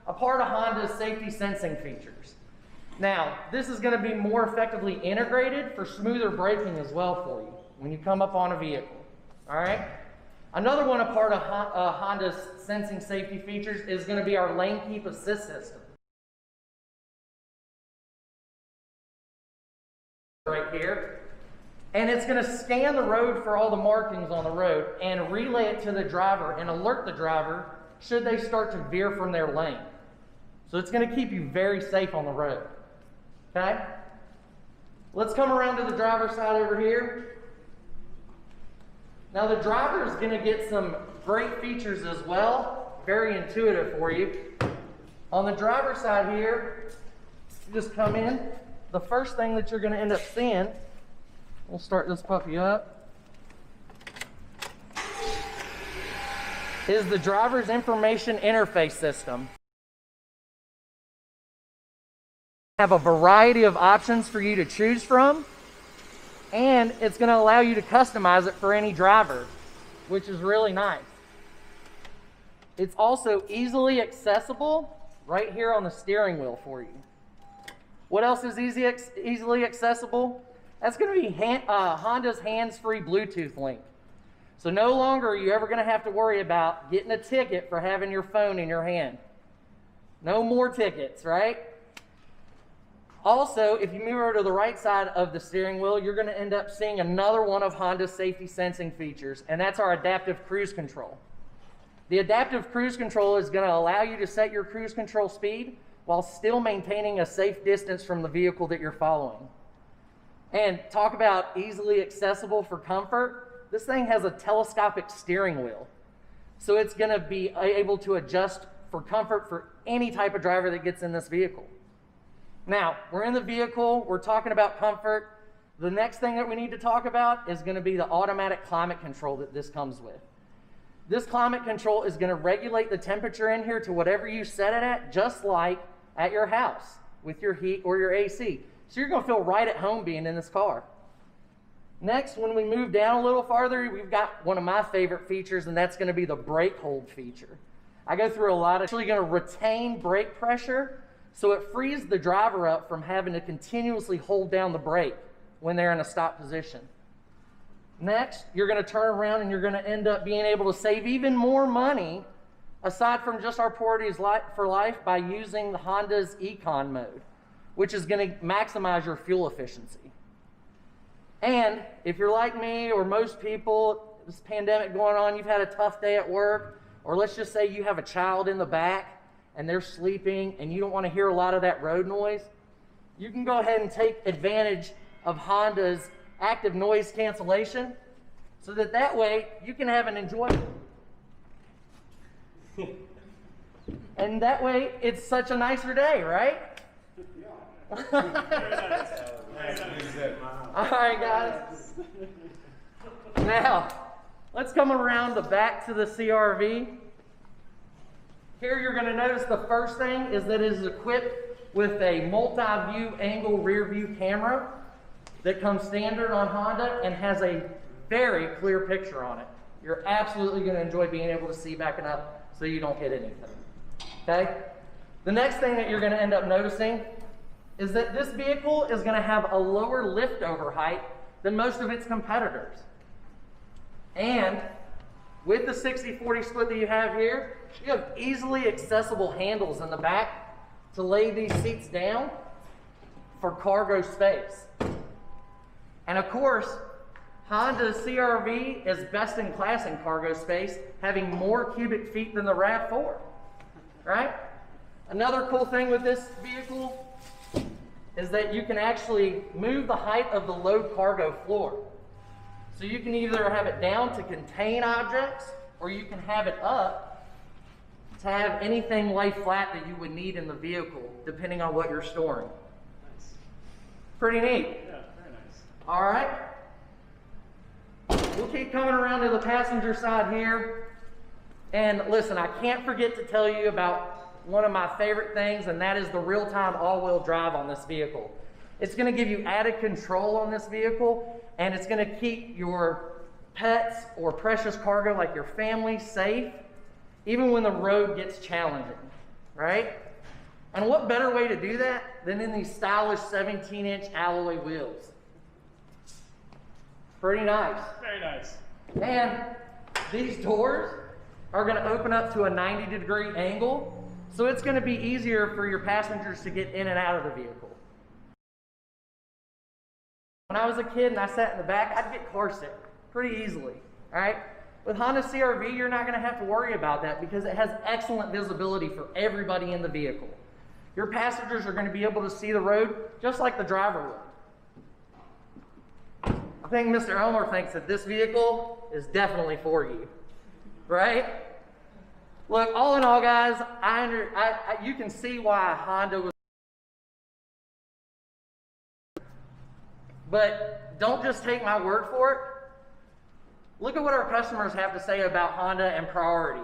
a part of Honda's safety sensing features. Now, this is going to be more effectively integrated for smoother braking as well for you when you come up on a vehicle, all right? Another one, a part of Honda's sensing safety features, is going to be our lane keep assist system. Right here. And it's going to scan the road for all the markings on the road and relay it to the driver and alert the driver should they start to veer from their lane. So it's going to keep you very safe on the road. Okay? Let's come around to the driver's side over here. Now the driver is going to get some great features as well, very intuitive for you. On the driver's side here, you just come in. The first thing that you're going to end up seeing, we'll start this puppy up. is the driver's information interface system. Have a variety of options for you to choose from, and it's going to allow you to customize it for any driver, which is really nice. It's also easily accessible right here on the steering wheel for you. What else is easily accessible? That's going to be Honda's hands-free Bluetooth link. So no longer are you ever going to have to worry about getting a ticket for having your phone in your hand. No more tickets, right? Also, if you move over to the right side of the steering wheel, you're going to end up seeing another one of Honda's safety sensing features, and that's our adaptive cruise control. The adaptive cruise control is going to allow you to set your cruise control speed while still maintaining a safe distance from the vehicle that you're following. And talk about easily accessible for comfort. This thing has a telescopic steering wheel. So it's going to be able to adjust for comfort for any type of driver that gets in this vehicle. Now, we're in the vehicle, we're talking about comfort. The next thing that we need to talk about is going to be the automatic climate control that this comes with. This climate control is going to regulate the temperature in here to whatever you set it at, just like at your house with your heat or your AC. So you're going to feel right at home being in this car. Next, when we move down a little farther, we've got one of my favorite features, and that's going to be the brake hold feature. I go through a lot of actually going to retain brake pressure, so it frees the driver up from having to continuously hold down the brake when they're in a stop position. Next, you're going to turn around and you're going to end up being able to save even more money aside from just our priorities for life by using the Honda's Econ mode, which is going to maximize your fuel efficiency. And if you're like me or most people, this pandemic going on, you've had a tough day at work, or let's just say you have a child in the back and they're sleeping and you don't want to hear a lot of that road noise, you can go ahead and take advantage of Honda's active noise cancellation so that way you can have an enjoyable. And that way it's such a nicer day, right? All right, guys. Now, let's come around the back to the CR-V. Here you're going to notice the first thing is that it is equipped with a multi-view angle rear view camera that comes standard on Honda and has a very clear picture on it. You're absolutely going to enjoy being able to see backing up so you don't hit anything. Okay? The next thing that you're going to end up noticing is that this vehicle is going to have a lower liftover height than most of its competitors. And with the 60-40 split that you have here, you have easily accessible handles in the back to lay these seats down for cargo space. And of course, Honda's CR-V is best in class in cargo space, having more cubic feet than the RAV4, right? Another cool thing with this vehicle is that you can actually move the height of the load cargo floor. So you can either have it down to contain objects, or you can have it up to have anything lay flat that you would need in the vehicle, depending on what you're storing. Nice. Pretty neat. Yeah, very nice. All right. We'll keep coming around to the passenger side here. And listen, I can't forget to tell you about one of my favorite things, and that is the real-time all-wheel drive on this vehicle. It's going to give you added control on this vehicle, and it's going to keep your pets or precious cargo like your family safe, even when the road gets challenging, right? And what better way to do that than in these stylish 17-inch alloy wheels? Pretty nice. Very nice. And these doors are going to open up to a 90-degree angle, so it's going to be easier for your passengers to get in and out of the vehicle. When I was a kid and I sat in the back, I'd get car sick pretty easily, all right? With Honda CR-V, you're not going to have to worry about that because it has excellent visibility for everybody in the vehicle. Your passengers are going to be able to see the road just like the driver would. I think Mr. Elmer thinks that this vehicle is definitely for you, right? Look, all in all, guys, you can see why Honda was. But don't just take my word for it. Look at what our customers have to say about Honda and Priority.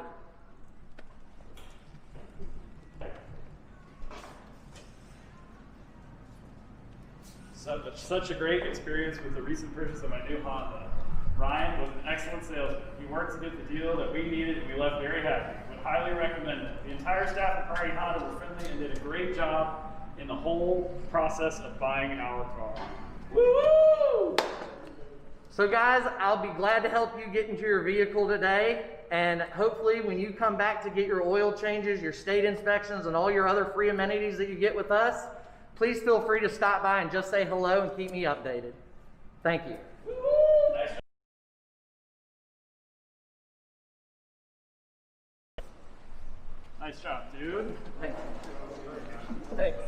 Such a great experience with the recent purchase of my new Honda. Ryan was an excellent salesman. He worked to get the deal that we needed, and we left very happy. Would highly recommend it. The entire staff at Priority Honda were friendly and did a great job in the whole process of buying our car. Woo! So guys, I'll be glad to help you get into your vehicle today, and hopefully when you come back to get your oil changes, your state inspections, and all your other free amenities that you get with us, please feel free to stop by and just say hello and keep me updated. Thank you. Nice job. Nice job, dude. Thanks. Thanks.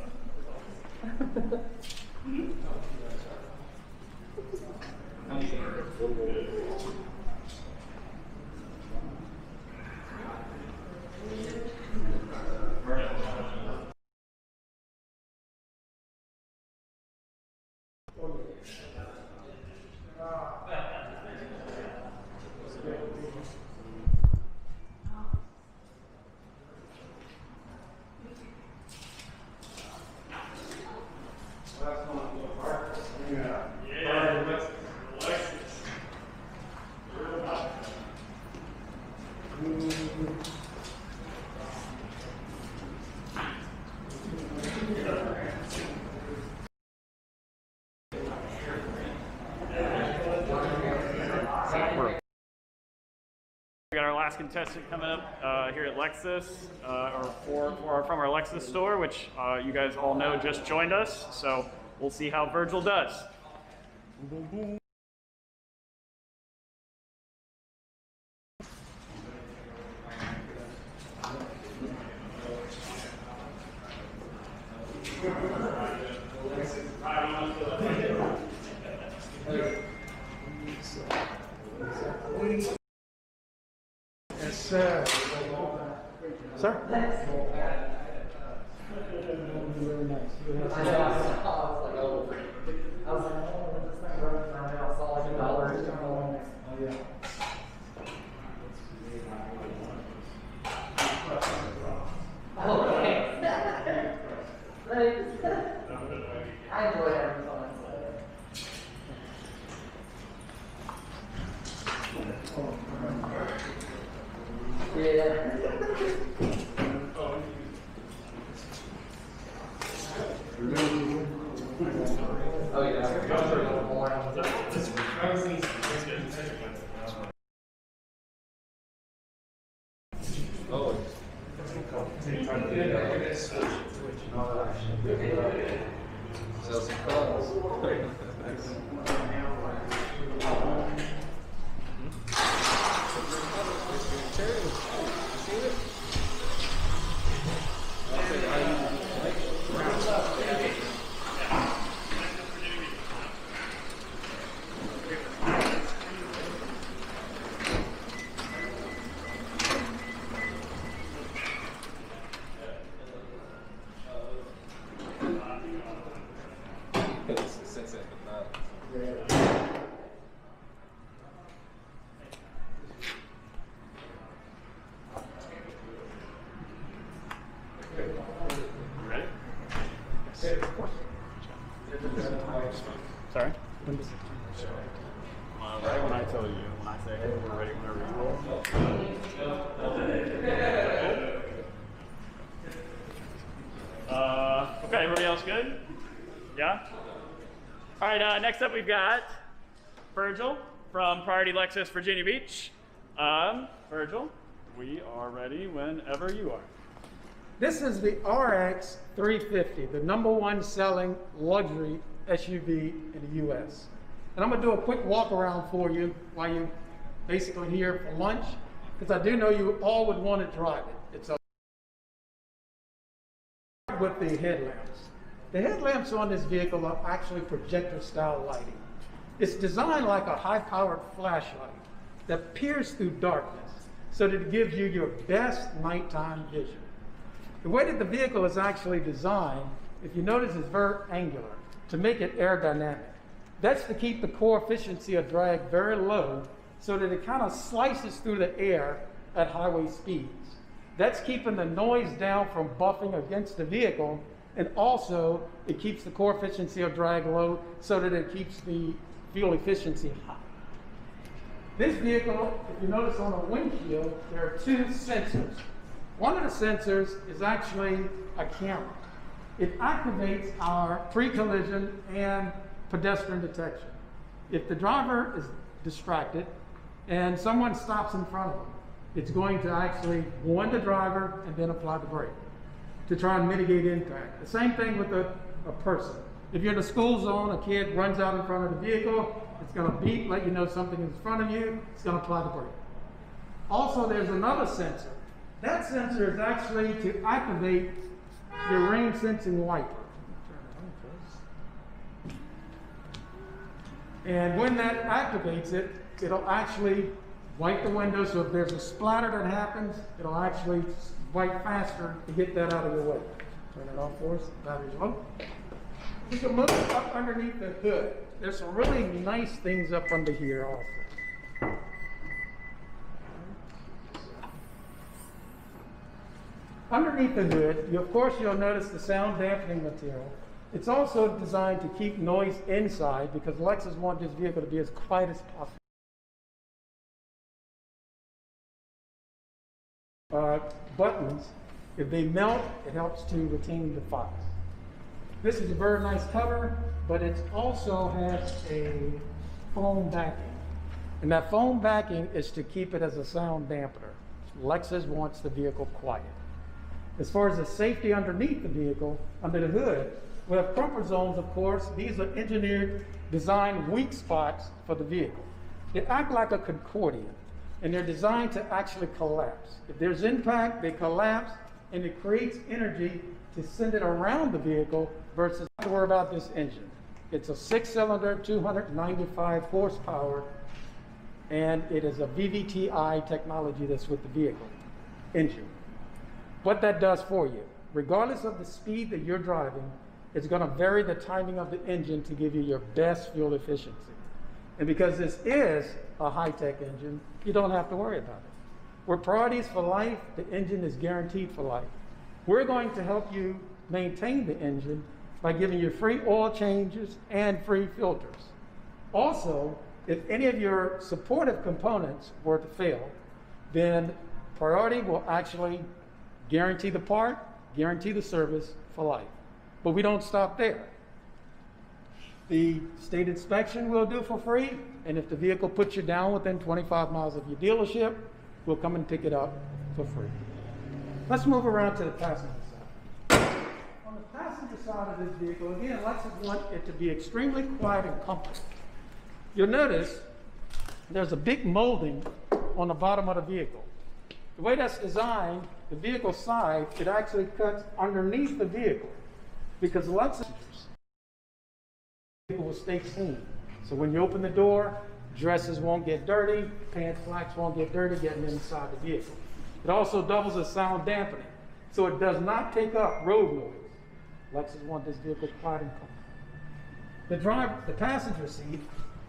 We got our last contestant coming up here at Lexus, or from our Lexus store, which you guys all know just joined us. So we'll see how Virgil does. Sir. Sir? Very nice. I know, I was like, oh, this thing running around now, I saw like $1. Oh, yeah. Oh, thanks. Thanks. I enjoy having fun. Yeah. Oh yeah. Sell some cars. Sorry? Right when I tell you, when I say, hey, we're ready whenever you roll. Okay, everybody else good? Yeah? All right, next up we've got Virgil from Priority Lexus, Virginia Beach. Virgil, we are ready whenever you are. This is the RX 350, the #1 selling luxury SUV in the U.S. And I'm going to do a quick walk around for you while you're basically here for lunch, because I do know you all would want to drive it. It's a with the headlamps. The headlamps on this vehicle are actually projector style lighting. It's designed like a high-powered flashlight that peers through darkness so that it gives you your best nighttime vision. The way that the vehicle is actually designed, if you notice, is very angular to make it aerodynamic. That's to keep the core efficiency of drag very low so that it kind of slices through the air at highway speeds. That's keeping the noise down from buffing against the vehicle, and also it keeps the coefficient of drag low so that it keeps the fuel efficiency high. This vehicle, if you notice on the windshield, there are two sensors. One of the sensors is actually a camera. It activates our pre-collision and pedestrian detection. If the driver is distracted and someone stops in front of them, it's going to actually warn the driver and then apply the brake to try and mitigate impact. The same thing with a person. If you're in a school zone, a kid runs out in front of the vehicle, it's going to beep, let you know something is in front of you, it's going to apply the brake. Also, there's another sensor. That sensor is actually to activate your rain sensing wiper. And when that activates it, it'll actually wipe the window, so if there's a splatter that happens, it'll actually wipe faster to get that out of your way. Turn it off for us, battery's low. We can look up underneath the hood. There's some really nice things up under here also. Underneath the hood, of course you'll notice the sound dampening material. It's also designed to keep noise inside because Lexus wants this vehicle to be as quiet as possible. Buttons, if they melt, it helps to retain the files. This is a very nice cover, but it also has a foam backing. And that foam backing is to keep it as a sound dampener. Lexus wants the vehicle quiet. As far as the safety underneath the vehicle, under the hood, we have comfort zones, of course. These are engineered, designed weak spots for the vehicle. They act like a concordion, and they're designed to actually collapse. If there's impact, they collapse, and it creates energy to send it around the vehicle versus not to worry about this engine. It's a 6-cylinder, 295 horsepower, and it is a VVTi technology that's with the vehicle engine. What that does for you, regardless of the speed that you're driving, it's going to vary the timing of the engine to give you your best fuel efficiency. And because this is a high-tech engine, you don't have to worry about it. Where priorities for life, the engine is guaranteed for life. We're going to help you maintain the engine by giving you free oil changes and free filters. Also, if any of your supportive components were to fail, then Priority will actually guarantee the part, guarantee the service for life. But we don't stop there. The state inspection we'll do for free, and if the vehicle puts you down within 25 miles of your dealership, we'll come and pick it up for free. Let's move around to the passenger side. On the passenger side of this vehicle, again, Lexus wants it to be extremely quiet and comfortable. You'll notice there's a big molding on the bottom of the vehicle. The way that's designed, the vehicle side, it actually cuts underneath the vehicle because Lexus will stay clean. So when you open the door, dresses won't get dirty, pants, slacks won't get dirty getting inside the vehicle. It also doubles as sound dampening, so it does not take up road noise. Lexus wants this vehicle quiet and comfortable. The passenger seat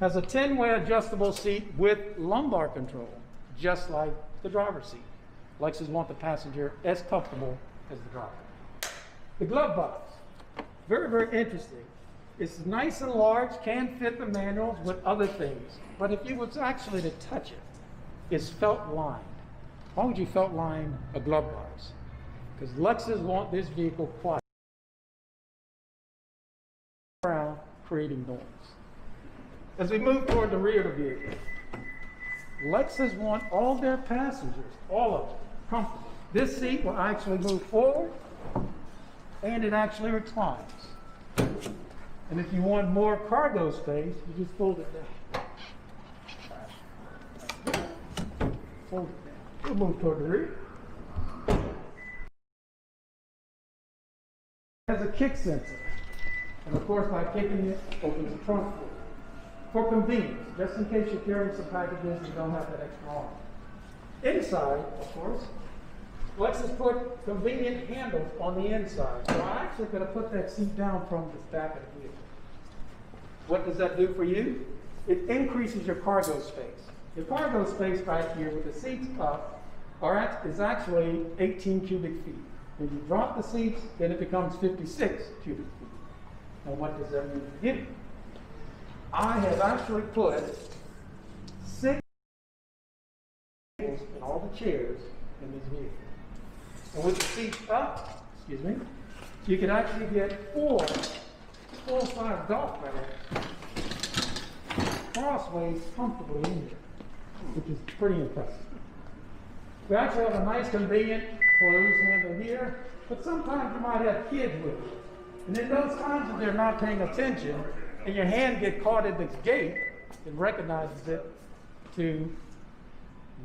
has a 10-way adjustable seat with lumbar control, just like the driver's seat. Lexus wants the passenger as comfortable as the driver. The glove box, very, very interesting. It's nice and large, can fit the manuals with other things. But if you was actually to touch it, it's felt lined. Why would you felt line a glove box? Because Lexus want this vehicle quiet, around creating noise. As we move toward the rear of the vehicle, Lexus want all their passengers, all of them, comfortable. This seat will actually move forward, and it actually reclines. And if you want more cargo space, you just fold it down. Fold it down. We'll move toward the rear. It has a kick sensor. And of course, by kicking it, opens the trunk for you. For convenience, just in case you're carrying some packages, you don't have that extra arm. Inside, of course, Lexus put convenient handles on the inside. So I actually could have put that seat down from the back of the vehicle. What does that do for you? It increases your cargo space. The cargo space back here with the seats up is actually 18 cubic feet. When you drop the seats, then it becomes 56 cubic feet. Now what does that mean for you? I have actually put 6 tables and all the chairs in this vehicle. And with the seats up, excuse me, you can actually get 4 full-size golf bags crossways comfortably in here, which is pretty impressive. We actually have a nice convenient closed handle here, but sometimes you might have kids with you. And in those times if they're not paying attention and your hand gets caught in the gate, it recognizes it to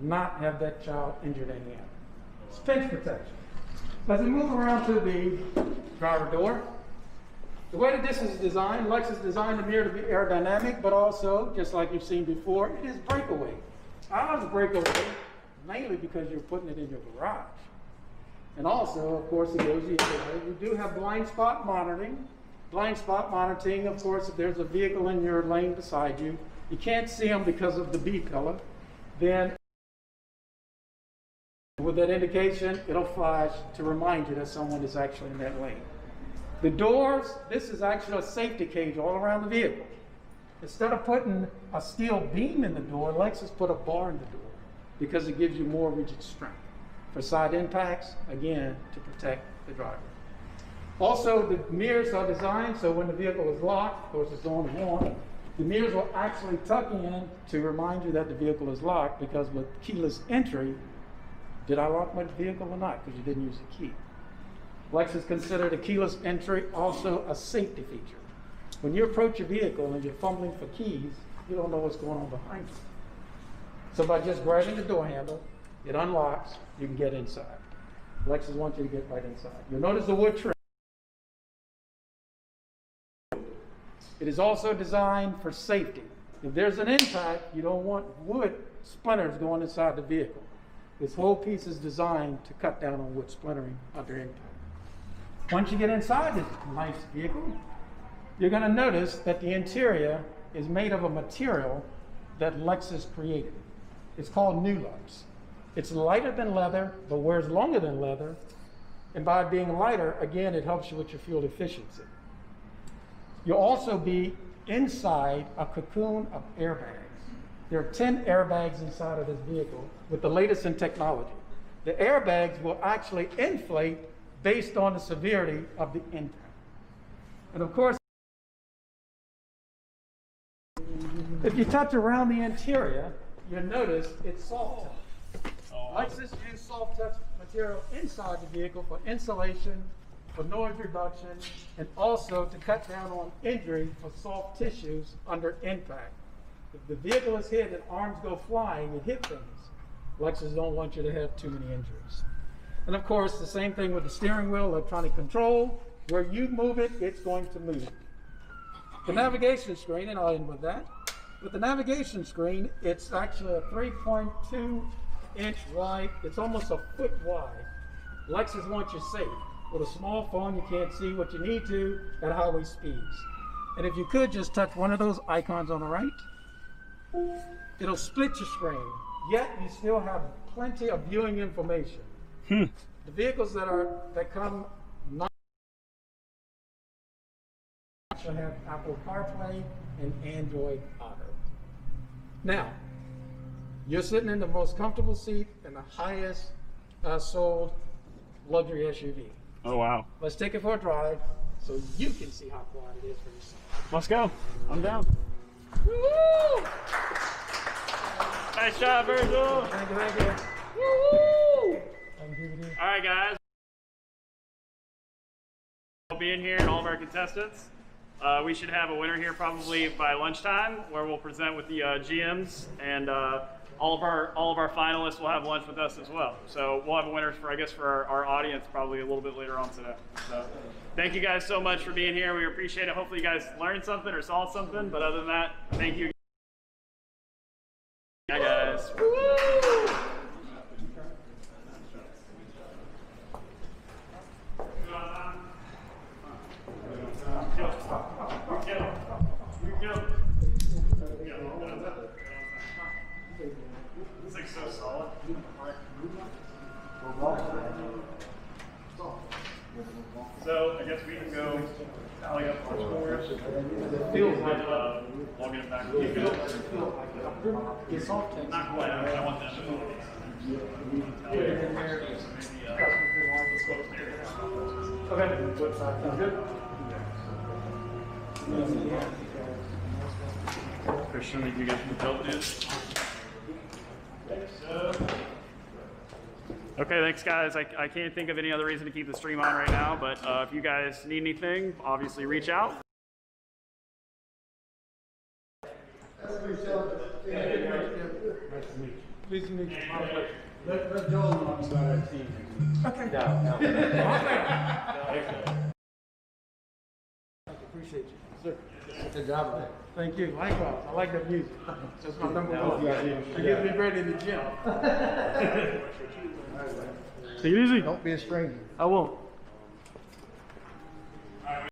not have that child injured in the end. It's pinch protection. As we move around to the driver door, the way that this is designed, Lexus designed the mirror to be aerodynamic, but also, just like you've seen before, it is breakaway. Ours is breakaway mainly because you're putting it in your garage. And also, of course, it goes the other way. You do have blind spot monitoring. Blind spot monitoring, of course, if there's a vehicle in your lane beside you, you can't see them because of the B-pillar, then with that indication, it'll flash to remind you that someone is actually in that lane. The doors, this is actually a safety cage all around the vehicle. Instead of putting a steel beam in the door, Lexus put a bar in the door because it gives you more rigid strength. For side impacts, again, to protect the driver. Also, the mirrors are designed so when the vehicle is locked, of course it's on and on, the mirrors will actually tuck in to remind you that the vehicle is locked, because with keyless entry, did I lock my vehicle or not? Because you didn't use the key. Lexus considered a keyless entry also a safety feature. When you approach your vehicle and you're fumbling for keys, you don't know what's going on behind you. So by just grabbing the door handle, it unlocks, you can get inside. Lexus wants you to get right inside. You'll notice the wood trim. It is also designed for safety. If there's an impact, you don't want wood splinters going inside the vehicle. This whole piece is designed to cut down on wood splintering under impact. Once you get inside this nice vehicle, you're going to notice that the interior is made of a material that Lexus created. It's called Nulux. It's lighter than leather, but wears longer than leather. And by being lighter, again, it helps you with your fuel efficiency. You'll also be inside a cocoon of airbags. There are 10 airbags inside of this vehicle with the latest in technology. The airbags will actually inflate based on the severity of the impact. And of course, if you touch around the interior, you'll notice it's soft touch. Lexus used soft touch material inside the vehicle for insulation, for noise reduction, and also to cut down on injury for soft tissues under impact. If the vehicle is hit and arms go flying and hit things, Lexus don't want you to have too many injuries. And of course, the same thing with the steering wheel, electronic control. Where you move it, it's going to move. The navigation screen, and I'll end with that. With the navigation screen, it's actually a 3.2-inch wide. It's almost a foot wide. Lexus wants you safe. With a small phone, you can't see what you need to at highway speeds. And if you could just touch one of those icons on the right, it'll split your screen, yet you still have plenty of viewing information. The vehicles that come not actually have Apple CarPlay and Android Auto. Now, you're sitting in the most comfortable seat in the highest sold luxury SUV. Oh, wow. Let's take it for a drive so you can see how quiet it is for yourself. Let's go. I'm down. Woo! Nice job, Virgil. Thank you, thank you. Woo! All right, guys. We'll be in here and all of our contestants. We should have a winner here probably by lunchtime, where we'll present with the GMs, and all of our finalists will have lunch with us as well. So we'll have a winner for, I guess, for our audience probably a little bit later on today. So thank you guys so much for being here. We appreciate it. Hopefully you guys learned something or saw something. But other than that, thank you. Hi guys. Woo! Go. It feels like Logging it back. it's all text. Not quite. I want them to Put it in there. Okay. Sounds good. Christian, did you get the built in? Okay, thanks guys. I can't think of any other reason to keep the stream on right now, but if you guys need anything, obviously reach out. Pleased to meet you. Let Joel know about our team. Okay. No. Appreciate you. Sir. Good job, man. Thank you. Likewise. I like that music. That's my number one. It gets me ready in the gym. Take it easy. Don't be a stranger. I won't.